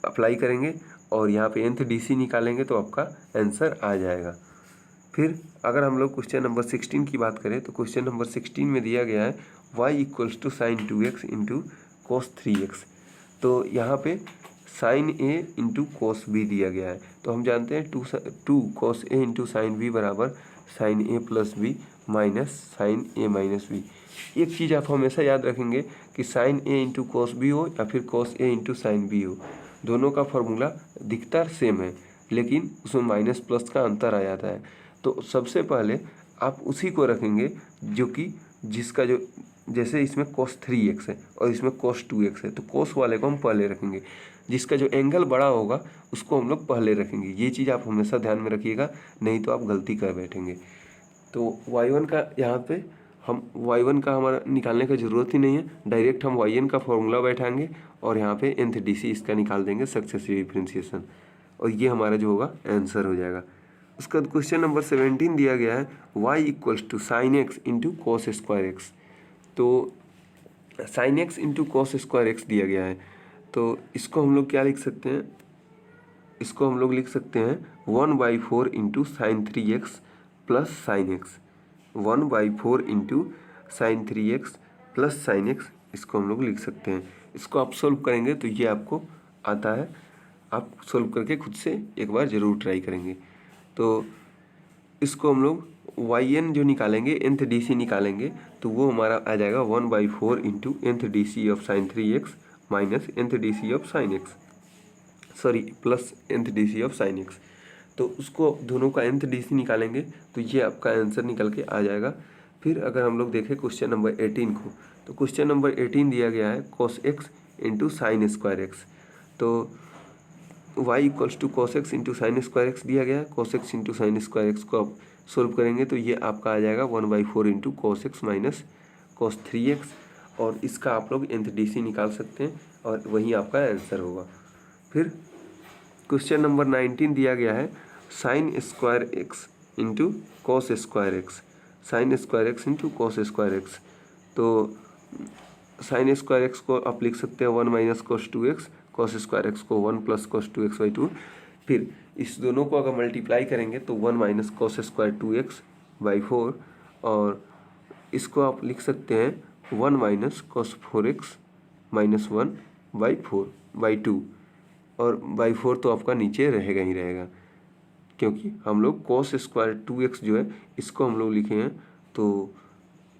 अप्लाई करेंगे और यहाँ पे nth DC निकालेंगे तो आपका आंसर आ जाएगा। फिर अगर हम लोग क्वेश्चन नंबर 16 की बात करें, तो क्वेश्चन नंबर 16 में दिया गया है y equals to sine 2x into cos 3x। तो यहाँ पे sine A into cos B दिया गया है। तो हम जानते हैं 2 cos a into sine B बराबर sine A plus B minus sine A minus B. एक चीज़ आप हमेशा याद रखेंगे कि sine A into cos B हो या फिर cos A into sine B हो, दोनों का फॉर्मूला दिखता सेम है, लेकिन उसमें माइनस प्लस का अंतर आ जाता है। तो सबसे पहले आप उसी को रखेंगे जो कि जिसका जो, जैसे इसमें cos 3x है और इसमें cos 2x है, तो cos वाले को हम पहले रखेंगे, जिसका जो एंगल बड़ा होगा उसको हम लोग पहले रखेंगे। ये चीज़ आप हमेशा ध्यान में रखिएगा, नहीं तो आप गलती कर बैठेंगे। तो y1 का यहाँ पे हम y1 का हमारा निकालने का ज़रूरत ही नहीं है, डायरेक्ट हम yn का फॉर्मूला बैठाएंगे और यहाँ पे nth DC इसका निकाल देंगे सक्सेसिव डिफरेंशिएशन, और ये हमारा जो होगा आंसर हो जाएगा। उसका क्वेश्चन नंबर 17 दिया गया है y equals to sine x into cos square X. तो sine x into cos square x दिया गया है, तो इसको हम लोग क्या लिख सकते हैं, इसको हम लोग लिख सकते हैं 1/4 into sine 3x plus sine x. 1/4 into sine 3x plus sine x, इसको हम लोग लिख सकते हैं। इसको आप सोल्व करेंगे तो ये आपको आता है, आप सोल्व करके खुद से एक बार ज़रूर ट्राई करेंगे। तो इसको हम लोग yn जो निकालेंगे, nth DC निकालेंगे, तो वो हमारा आ जाएगा 1/4 into nth DC of sine 3x minus nth DC of sine x, sorry plus nth DC of sine X. तो उसको दोनों का nth DC निकालेंगे तो ये आपका आंसर निकल के आ जाएगा। फिर अगर हम लोग देखें क्वेश्चन नंबर 18 को, तो क्वेश्चन नंबर 18 दिया गया है cos x into sine square X. तो y equals to cos X into sine square x दिया गया है। cos x into sine square X को आप सोल्व करेंगे तो ये आपका आ जाएगा 1/4 into cos x minus cos 3x, और इसका आप लोग nth DC निकाल सकते हैं और वही आपका आंसर होगा। फिर क्वेश्चन नंबर 19 दिया गया है sign square X into cos square x. Sign square X into cos square X, तो साइन स्क्वायर एक्स को आप लिख सकते हैं 1 minus cos 2x, cos square X को 1 प्लस कॉस 2x/2। फिर इस दोनों को अगर मल्टीप्लाई करेंगे तो 1 माइनस कॉस स्क्वायर 2x/4, और इसको आप लिख सकते हैं 1 माइनस कॉस 4x माइनस 1/4/2, और बाई 4 तो आपका नीचे रहेगा ही रहेगा, क्योंकि हम लोग कॉस स्क्वायर 2x जो है इसको हम लोग लिखे हैं, तो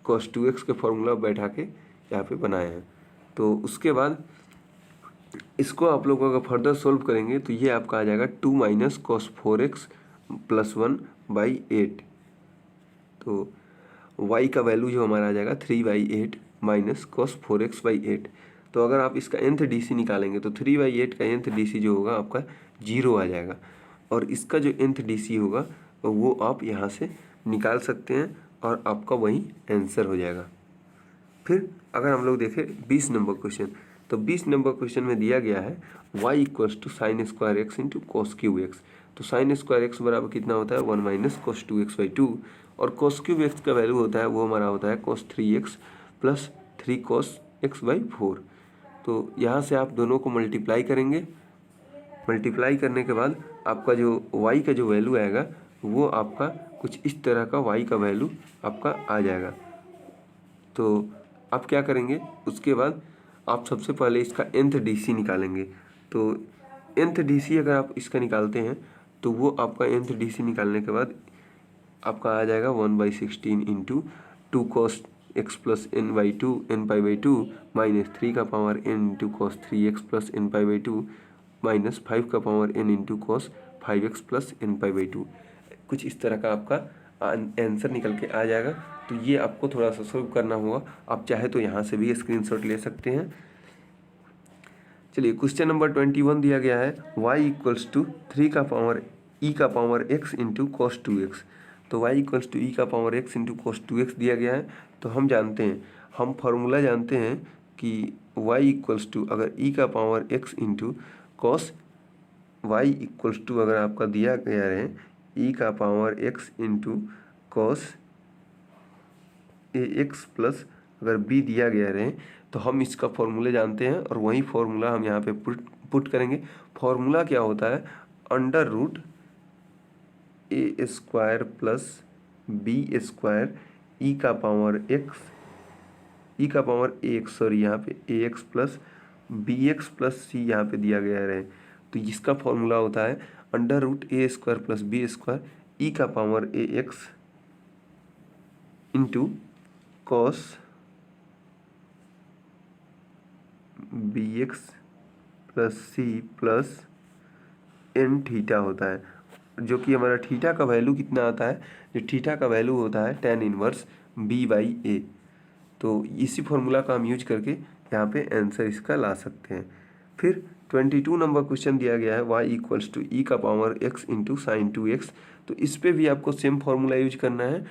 कॉस 2x के फॉर्मूला बैठा के यहाँ पे बनाए हैं। तो उसके बाद इसको आप लोग अगर फर्दर सोल्व करेंगे तो ये आपका आ जाएगा 2 माइनस कॉस 4x प्लस 1/8। तो y का वैल्यू जो हमारा आ जाएगा 3/8 माइनस कॉस 4x/8। तो अगर आप इसका nth DC निकालेंगे तो 3/8 का nth DC जो होगा आपका 0 आ जाएगा, और इसका जो nth DC होगा वो आप यहाँ से निकाल सकते हैं और आपका वही आंसर हो जाएगा। फिर अगर हम लोग देखें 20 नंबर क्वेश्चन, तो 20 नंबर क्वेश्चन में दिया गया है y equals to sine square X into cos cube x. तो साइन स्क्वायर एक्स बराबर कितना होता है 1 माइनस कॉस 2x/2, और कॉस क्यूब एक्स का वैल्यू होता है वो हमारा होता है cos 3x plus 3 cos x/4। तो यहाँ से आप दोनों को मल्टीप्लाई करेंगे, मल्टीप्लाई करने के बाद आपका जो y का जो वैल्यू आएगा वो आपका कुछ इस तरह का y का वैल्यू आपका आ जाएगा। तो आप क्या करेंगे, उसके बाद आप सबसे पहले इसका nth DC निकालेंगे। तो nth DC अगर आप इसका निकालते हैं तो वो आपका nth DC निकालने के बाद आपका आ जाएगा 1/16 into 2 cos x plus n/2 n π/2 minus 3 का power n into cos 3x plus n π/2 minus 5 का power n into cos 5x plus n π/2। कुछ इस तरह का आपका आंसर निकल के आ जाएगा। तो ये आपको थोड़ा सा सॉल्व करना होगा। आप चाहे तो यहाँ से भी स्क्रीनशॉट ले सकते हैं। चलिए क्वेश्चन नंबर 21 दिया गया है y इक्वल्स टू 3 का पावर e का power x into cos 2x। तो y इक्वल्स टू e का power x into cos 2x दिया गया है। तो हम जानते हैं, हम फार्मूला जानते हैं कि y इक्वल्स टू अगर e का power x into cos y equals to अगर आपका दिया गया है e का power x into cos ax plus अगर b दिया गया रहे तो हम इसका फॉर्मूला जानते हैं और वही फॉर्मूला हम यहाँ पे पुट करेंगे। फॉर्मूला क्या होता है, under root A square plus B square E का पावर एक्स सॉरी यहाँ पे A X plus B X plus C यहाँ पे दिया गया रहे। तो इसका फॉर्मूला होता है under root A square plus B square E का power A X into cos B X plus C plus N theta होता है, जो कि हमारा थीटा का वैल्यू कितना आता है, जो थीटा का वैल्यू होता है tan इनवर्स b/a। तो इसी फॉर्मूला का हम यूज करके यहाँ पे आंसर इसका ला सकते हैं। फिर 22 नंबर क्वेश्चन दिया गया है y इक्वल्स टू ई का power x into sine 2x। तो इस पर भी आपको सेम फार्मूला यूज करना है।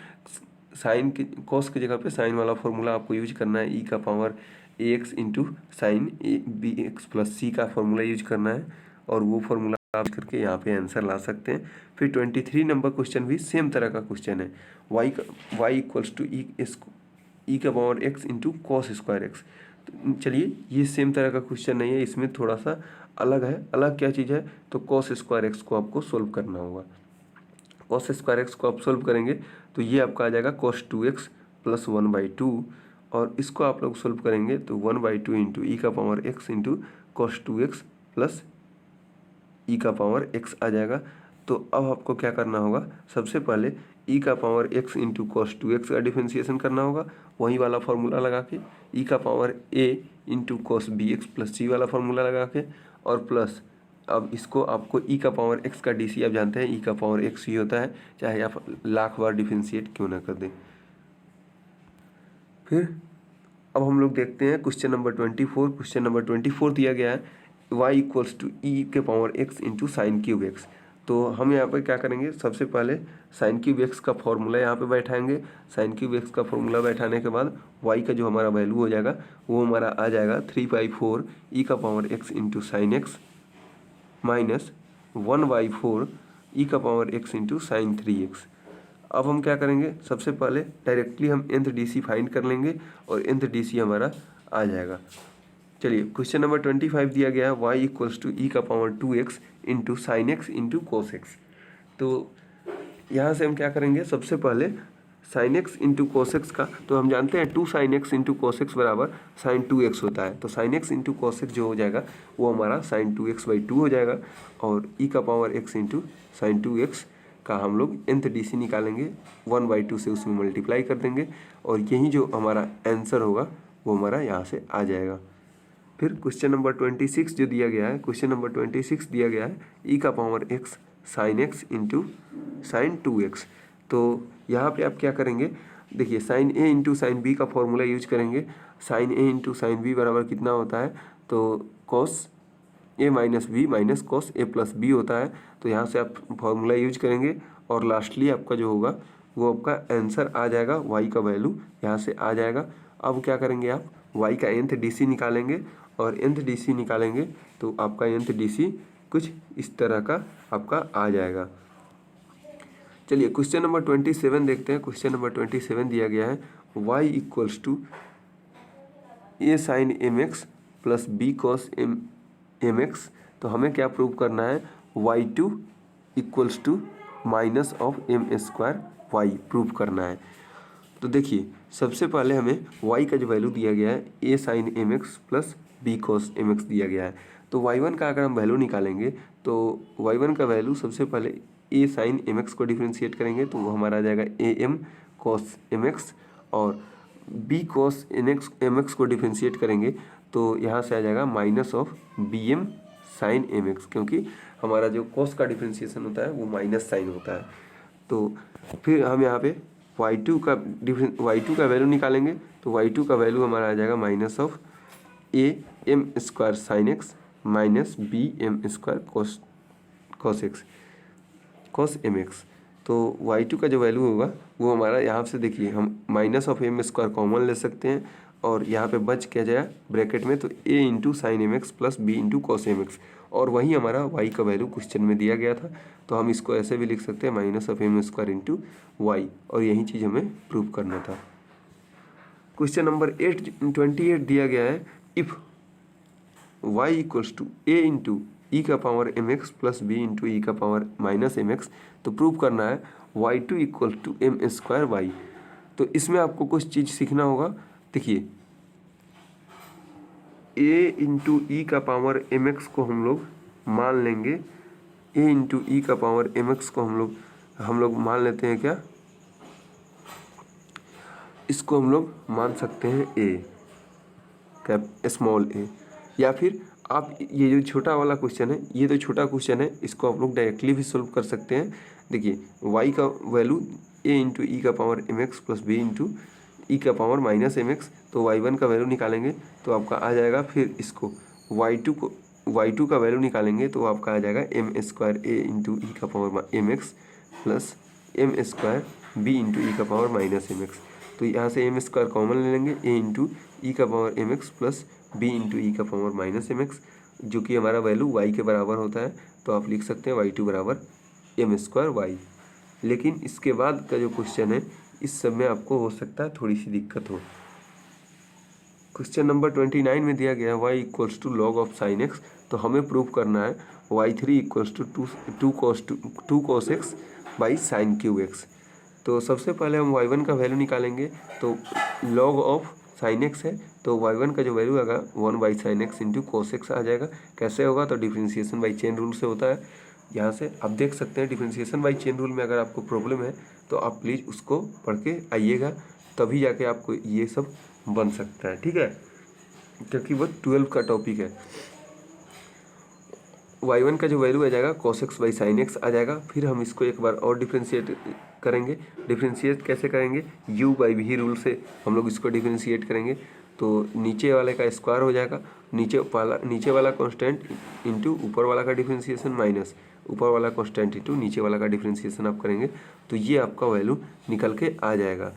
साइन के कॉस की जगह पे साइन वाला फार्मूला आपको यूज करना है, ई का power A X into sine B X plus C का फार्मूला यूज करना है और वो फार्मूला आप करके यहाँ पे आंसर ला सकते हैं। फिर 23 नंबर क्वेश्चन भी सेम तरह का क्वेश्चन है, y इक्वल्स टू ई का power x into cos square X. तो चलिए ये सेम तरह का क्वेश्चन नहीं है, इसमें थोड़ा सा अलग है। अलग क्या चीज़ है, तो कॉस स्क्वायर एक्स को आपको सोल्व करना होगा। कॉस स्क्वायर एक्स को आप सोल्व करेंगे तो ये आपका आ जाएगा कॉस 2x प्लस 1/2 और इसको आप लोग सोल्व करेंगे तो 1/2 इंटू ई का power x into cos 2x plus E का पावर x आ जाएगा। तो अब आपको क्या करना होगा, सबसे पहले ई का power x into cos 2x का डिफरेंशिएशन करना होगा, वही वाला फार्मूला लगा के ई का power a into cos B X plus C वाला फार्मूला लगा के और प्लस अब इसको आपको ई का पावर x का डी आप जानते हैं ई का पावर x ही होता है, चाहे आप लाख बार डिफरेंशिएट क्यों ना कर दें। फिर अब हम लोग देखते हैं क्वेश्चन नंबर 24। क्वेश्चन नंबर 24 दिया गया है y इक्वल्स टू ई के power x into sign cube x. तो हम यहाँ पर क्या करेंगे, सबसे पहले साइन क्यूब एक्स का फॉर्मूला यहाँ पे बैठाएंगे। साइन क्यूब एक्स का फॉर्मूला बैठाने के बाद y का जो हमारा वैल्यू हो जाएगा वो हमारा आ जाएगा 3/4 ई का power x into sign x minus 1/4 ई का power x into sign 3x। अब हम क्या करेंगे, सबसे पहले डायरेक्टली हम nth DC फाइंड कर लेंगे और nth DC हमारा आ जाएगा। चलिए क्वेश्चन नंबर 25 दिया गया है y इक्वल्स टू ई का power 2x into sine x into cos x. तो यहाँ से हम क्या करेंगे, सबसे पहले sine x into cos x का तो हम जानते हैं 2 sine x into cos x बराबर साइन 2x होता है। तो sine x into cos x जो हो जाएगा वो हमारा साइन 2x/2 हो जाएगा और ई का power x into sine 2x का हम लोग nth DC निकालेंगे, 1/2 से उसमें मल्टीप्लाई कर देंगे और यही जो हमारा आंसर होगा वो हमारा यहाँ से आ जाएगा। फिर क्वेश्चन नंबर 26 जो दिया गया है, क्वेश्चन नंबर 26 दिया गया है ई का power x sine x into sine 2x। तो यहाँ पे आप क्या करेंगे, देखिए sine a into sine b का फॉर्मूला यूज करेंगे। Sine a into sine b बराबर कितना होता है, तो cos a minus B minus cos a plus B होता है। तो यहाँ से आप फॉर्मूला यूज करेंगे और लास्टली आपका जो होगा वो आपका आंसर आ जाएगा, y का वैल्यू यहाँ से आ जाएगा। अब क्या करेंगे, आप y का nth DC निकालेंगे और nth DC निकालेंगे तो आपका nth DC कुछ इस तरह का आपका आ जाएगा। चलिए क्वेश्चन नंबर 27 देखते हैं। क्वेश्चन नंबर 27 दिया गया है y equals to a sine mx plus b cos mx। तो हमें क्या प्रूव करना है, y2 equals to minus of m square y prove करना है। तो देखिए सबसे पहले हमें y का जो वैल्यू दिया गया है a sine mx plus b cos mx दिया गया है। तो y1 का अगर हम वैल्यू निकालेंगे तो y1 का वैल्यू सबसे पहले a साइन mx को डिफ्रेंशिएट करेंगे तो वो हमारा आ जाएगा am cos mx, और b cos mx को डिफ्रेंशिएट करेंगे तो यहाँ से आ जाएगा minus of bm sine mx, क्योंकि हमारा जो cos का डिफ्रेंशिएशन होता है वो माइनस साइन होता है। तो फिर हम यहाँ पे y2 का वैल्यू निकालेंगे तो y2 का वैल्यू हमारा आ जाएगा minus of a m square sine x minus B M square cos M X. तो y2 का जो वैल्यू होगा वो हमारा यहाँ से देखिए हम minus of M square common ले सकते हैं और यहाँ पे बच क्या जाएगा ब्रैकेट में, तो a into sine M X plus B into cos M X, और वही हमारा y का वैल्यू क्वेश्चन में दिया गया था। तो हम इसको ऐसे भी लिख सकते हैं minus of M square into Y, और यही चीज़ हमें प्रूव करना था। क्वेश्चन नंबर 28 दिया गया है, if y equals to a into E का power M X plus B into E का पावर माइनस एम एक्स, तो प्रूव करना है y2 equal to M square Y. तो इसमें आपको कुछ चीज़ सीखना होगा। देखिए a इंटू ई का पावर एम एक्स को हम लोग मान लेंगे, a इंटू ई का पावर एम एक्स को हम लोग मान लेते हैं क्या, इसको हम लोग मान सकते हैं a कैप स्मॉल a, या फिर आप ये जो छोटा वाला क्वेश्चन है, ये तो छोटा क्वेश्चन है, इसको आप लोग डायरेक्टली भी सोल्व कर सकते हैं। देखिए y का वैल्यू a इंटू ई का power M X plus B into E का पावर माइनस एम एक्स, तो y1 का वैल्यू निकालेंगे तो आपका आ जाएगा, फिर इसको y2 का वैल्यू निकालेंगे तो आपका आ जाएगा M square a into E का power M X plus M square B into E का पावर माइनस एम एक्स। तो यहाँ से एम स्क्वायर कॉमन ले लेंगे, a इंटू ई का power M X plus B into E का power minus M x, जो कि हमारा वैल्यू y के बराबर होता है। तो आप लिख सकते हैं y2 बराबर एम स्क्वायर वाई। लेकिन इसके बाद का जो क्वेश्चन है, इस सब में आपको हो सकता है थोड़ी सी दिक्कत हो। क्वेश्चन नंबर 29 में दिया गया है y equals to log of sine X, तो हमें प्रूव करना है y3 equals to two cos X by sine cube x. तो सबसे पहले हम y1 का वैल्यू निकालेंगे, तो लॉग ऑफ साइन एक्स है तो y1 का जो वैल्यू आएगा 1 by sine x into cos X आ जाएगा। कैसे होगा, तो डिफ्रेंशिएशन बाई चेन रूल से होता है। यहाँ से आप देख सकते हैं डिफ्रेंशिएशन बाई चेन रूल में अगर आपको प्रॉब्लम है तो आप प्लीज़ उसको पढ़ के आइएगा, तभी जाके आपको ये सब बन सकता है, ठीक है, क्योंकि वो 12 का टॉपिक है। y1 का जो वैल्यू आ जाएगा cos x by sine X आ जाएगा। फिर हम इसको एक बार और डिफ्रेंशिएट करेंगे। डिफ्रेंशिएट कैसे करेंगे, u बाई v रूल से हम लोग इसको डिफ्रेंशिएट करेंगे। तो नीचे वाले का स्क्वायर हो जाएगा, नीचे वाला कांस्टेंट इंटू ऊपर वाला का डिफ्रेंशिएशन माइनस ऊपर वाला कांस्टेंट इंटू नीचे वाला का डिफ्रेंशिएशन आप करेंगे तो ये आपका वैल्यू निकल के आ जाएगा।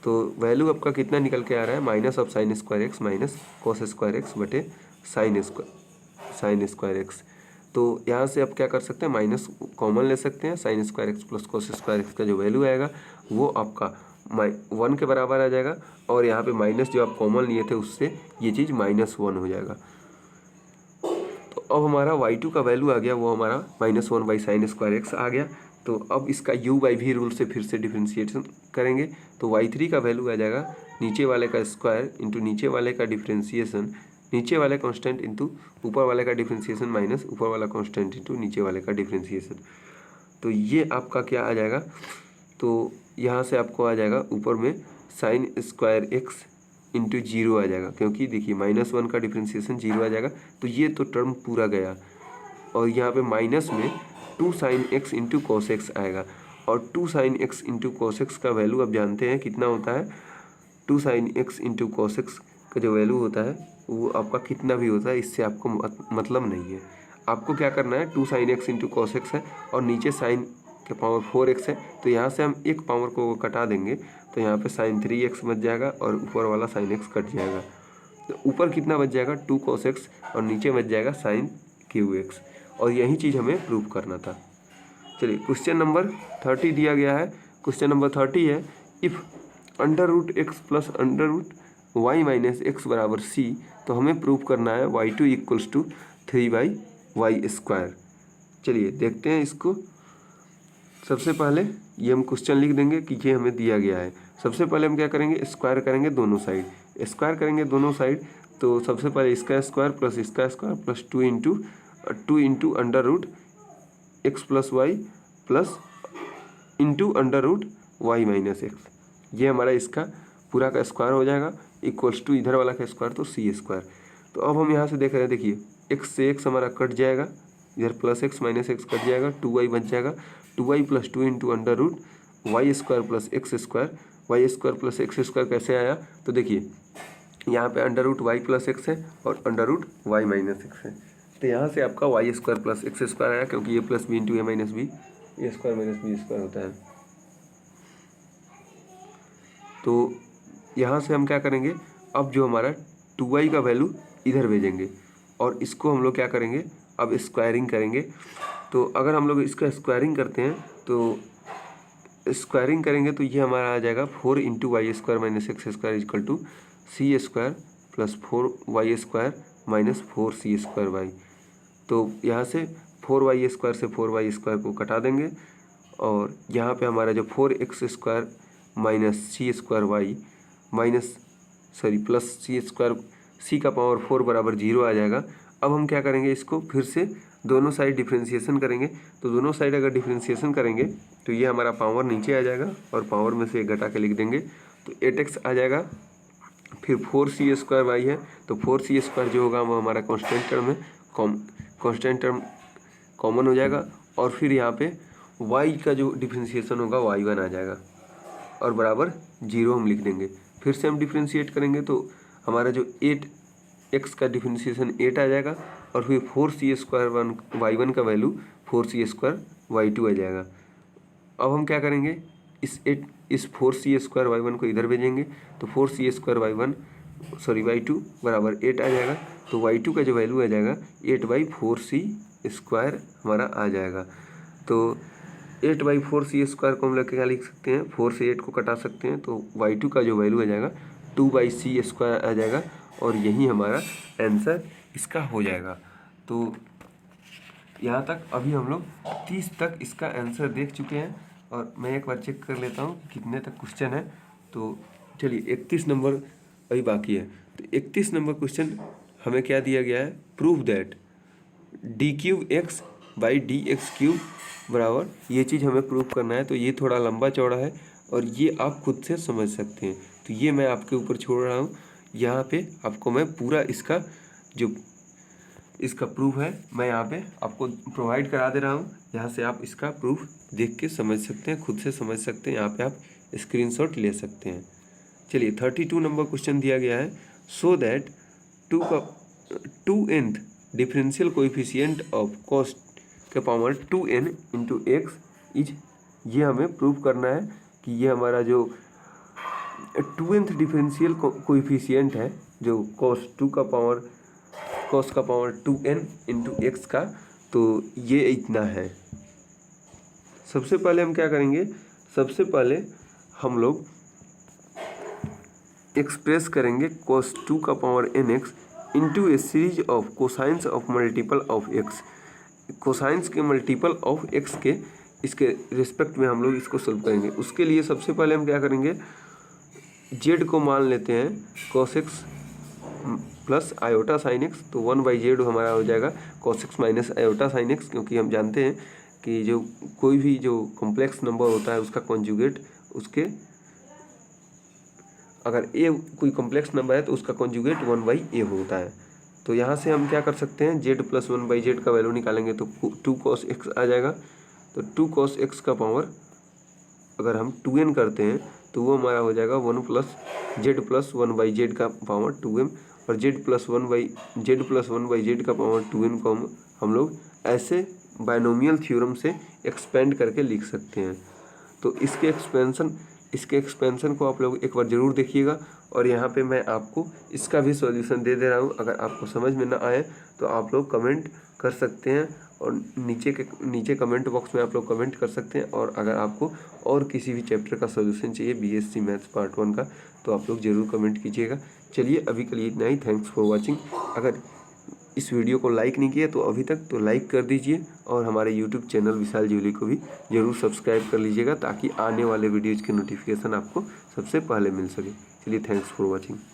तो वैल्यू आपका कितना निकल के आ रहा है, minus of sine square x minus cos square x बटे साइन स्क्वायर एक्स। तो यहाँ से आप क्या कर सकते हैं, माइनस कॉमन ले सकते हैं, sign square x plus cos square x का जो वैल्यू आएगा वो आपका 1 के बराबर आ जाएगा, और यहाँ पे माइनस जो आप कॉमन लिए थे उससे ये चीज़ -1 हो जाएगा। तो अब हमारा y2 का वैल्यू आ गया, वो हमारा -1 बाई साइन स्क्वायर एक्स आ गया। तो अब इसका u बाई v रूल से फिर से डिफ्रेंशिएशन करेंगे, तो y3 का वैल्यू आ जाएगा नीचे वाले का स्क्वायर इंटू नीचे वाले का डिफ्रेंशिएशन, नीचे वाले कांस्टेंट इंटू ऊपर वाले का डिफ्रेंशिएशन माइनस ऊपर वाला कांस्टेंट इंटू नीचे वाले का डिफ्रेंशिएशन। तो ये आपका क्या आ जाएगा, तो यहाँ से आपको आ जाएगा ऊपर में साइन स्क्वायर एक्स इंटू 0 आ जाएगा, क्योंकि देखिए -1 का डिफ्रेंशिएशन 0 आ जाएगा। तो ये तो टर्म पूरा गया, और यहाँ पे माइनस में 2 sine x into cos x आएगा, और 2 sine x into cos x का वैल्यू आप जानते हैं कितना होता है। 2 sine x into cos x का जो वैल्यू होता है वो आपका कितना भी होता है, इससे आपको मतलब नहीं है। आपको क्या करना है, 2 sine x into cos x है और नीचे साइन के पावर 4x है, तो यहाँ से हम एक पावर को कटा देंगे, तो यहाँ पे साइन 3x बच जाएगा और ऊपर वाला साइन x कट जाएगा। तो ऊपर कितना बच जाएगा, 2 cos x, और नीचे बच जाएगा साइन क्यू एक्स, और यही चीज़ हमें प्रूव करना था। चलिए क्वेश्चन नंबर 30 दिया गया है। क्वेश्चन नंबर 30 है, if √x plus √y minus x बराबर c, तो हमें प्रूव करना है y2 equals to 3/y square. चलिए देखते हैं इसको। सबसे पहले ये हम क्वेश्चन लिख देंगे कि ये हमें दिया गया है। सबसे पहले हम क्या करेंगे, स्क्वायर करेंगे दोनों साइड। स्क्वायर करेंगे दोनों साइड तो सबसे पहले इसका स्क्वायर प्लस इसका square plus 2 into under root X plus Y plus into under root Y minus X, ये हमारा इसका पूरा का स्क्वायर हो जाएगा इक्वल्स टू इधर वाला का स्क्वायर तो सी स्क्वायर। तो अब हम यहाँ से देख रहे हैं, देखिए एक्स से एक्स हमारा कट जाएगा, इधर plus X minus X cut जाएगा, 2y बच जाएगा, 2y plus 2 into under root Y square plus X square, Y square plus X square कैसे आया, तो देखिए यहाँ पे under root Y plus X है और under root Y minus X है, तो यहाँ से आपका Y square plus X square आया, क्योंकि A plus B into A minus B, A square minus B square होता है। तो यहाँ से हम क्या करेंगे, अब जो हमारा 2y का वैल्यू इधर भेजेंगे और इसको हम लोग क्या करेंगे, अब स्क्वायरिंग करेंगे। तो अगर हम लोग इसका स्क्वायरिंग करते हैं तो स्क्वायरिंग करेंगे तो ये हमारा आ जाएगा 4 into Y square minus X square इजकल to C square plus 4y square minus 4c square Y. तो यहाँ से 4y स्क्वायर से 4y स्क्वायर को कटा देंगे और यहाँ पे हमारा जो 4x स्क्वायर माइनस सी स्क्वायर वाई माइनस प्लस सी स्क्वायर सी का पावर 4 बराबर 0 आ जाएगा। अब हम क्या करेंगे, इसको फिर से दोनों साइड डिफ्रेंशिएशन करेंगे। तो दोनों साइड अगर डिफ्रेंशिएशन करेंगे तो ये हमारा पावर नीचे आ जाएगा और पावर में से घटा के लिख देंगे तो 8x आ जाएगा। फिर 4c स्क्वायर वाई है तो 4c स्क्वायर जो होगा वो हमारा कांस्टेंट टर्म है, कांस्टेंट टर्म कॉमन हो जाएगा और फिर यहाँ पे y का जो डिफ्रेंशिएशन होगा y1 आ जाएगा और बराबर 0 हम लिख देंगे। फिर से हम डिफ्रेंशिएट करेंगे तो हमारा जो 8x का डिफ्रेंशिएशन 8 आ जाएगा और फिर 4c स्क्वायर y1 का वैल्यू 4c स्क्वायर y2 आ जाएगा। अब हम क्या करेंगे, इस 4c स्क्वायर y1 को इधर भेजेंगे तो 4c स्क्वायर y2 बराबर 8 आ जाएगा। तो y2 का जो वैल्यू आ जाएगा 8/4c स्क्वायर हमारा आ जाएगा। तो 8/4c स्क्वायर को हम लोग क्या लिख सकते हैं, 4 से 8 को कटा सकते हैं तो y2 का जो वैल्यू आ जाएगा 2/c स्क्वायर आ जाएगा और यही हमारा आंसर इसका हो जाएगा। तो यहाँ तक अभी हम लोग 30 तक इसका आंसर देख चुके हैं और मैं एक बार चेक कर लेता हूँ कितने तक क्वेश्चन है। तो चलिए 31 नंबर अभी बाकी है। तो 31 नंबर क्वेश्चन हमें क्या दिया गया है, prove that d³ by dx³ बराबर, ये चीज़ हमें प्रूव करना है। तो ये थोड़ा लंबा चौड़ा है और ये आप खुद से समझ सकते हैं, तो ये मैं आपके ऊपर छोड़ रहा हूँ। यहाँ पे आपको मैं पूरा इसका प्रूफ है मैं यहाँ पे आपको प्रोवाइड करा दे रहा हूँ। यहाँ से आप इसका प्रूफ देख के समझ सकते हैं, खुद से समझ सकते हैं, यहाँ पे आप स्क्रीनशॉट ले सकते हैं। चलिए 32 नंबर क्वेश्चन दिया गया है, so that 2nth differential coefficient of cos के power 2n into x is, ये हमें प्रूव करना है कि ये हमारा जो 2nth डिफरेंशियल कोएफिशिएंट है जो cos का पावर 2n इंटू एक्स का, तो ये इतना है। सबसे पहले हम क्या करेंगे, सबसे पहले हम लोग एक्सप्रेस करेंगे cos 2 का power nx into A series of cosines of multiple of x, cosines के मल्टीपल ऑफ x के इसके रिस्पेक्ट में हम लोग इसको सोल्व करेंगे। उसके लिए सबसे पहले हम क्या करेंगे, z को मान लेते हैं cos x plus iota sine X, तो 1/z हमारा हो जाएगा cos x minus iota sine x, क्योंकि हम जानते हैं कि जो कोई भी जो कॉम्प्लेक्स नंबर होता है उसका कॉन्जुगेट उसके, अगर a कोई कॉम्प्लेक्स नंबर है तो उसका कॉन्जुगेट 1/a होता है। तो यहाँ से हम क्या कर सकते हैं, z प्लस 1/z का वैल्यू निकालेंगे तो 2 cos x आ जाएगा। तो 2 cos x का पावर अगर हम 2n करते हैं तो वो हमारा हो जाएगा 1 प्लस z प्लस 1/z का पावर 2m और z प्लस 1/z का पावर 2n को हम लोग ऐसे बायनोमियल थ्योरम से एक्सपेंड करके लिख सकते हैं। तो इसके एक्सपेंशन को आप लोग एक बार ज़रूर देखिएगा और यहाँ पे मैं आपको इसका भी सॉल्यूशन दे रहा हूँ। अगर आपको समझ में ना आए तो आप लोग कमेंट कर सकते हैं और नीचे कमेंट बॉक्स में आप लोग कमेंट कर सकते हैं। और अगर आपको और किसी भी चैप्टर का सॉल्यूशन चाहिए BSc मैथ्स पार्ट 1 का तो आप लोग ज़रूर कमेंट कीजिएगा। चलिए अभी के लिए इतना ही, थैंक्स फॉर वॉचिंग। अगर इस वीडियो को लाइक नहीं किया तो अभी तक तो लाइक कर दीजिए और हमारे YouTube चैनल विशाल ज्वेलरी को भी ज़रूर सब्सक्राइब कर लीजिएगा ताकि आने वाले वीडियोज़ के नोटिफिकेशन आपको सबसे पहले मिल सके। चलिए थैंक्स फॉर वॉचिंग।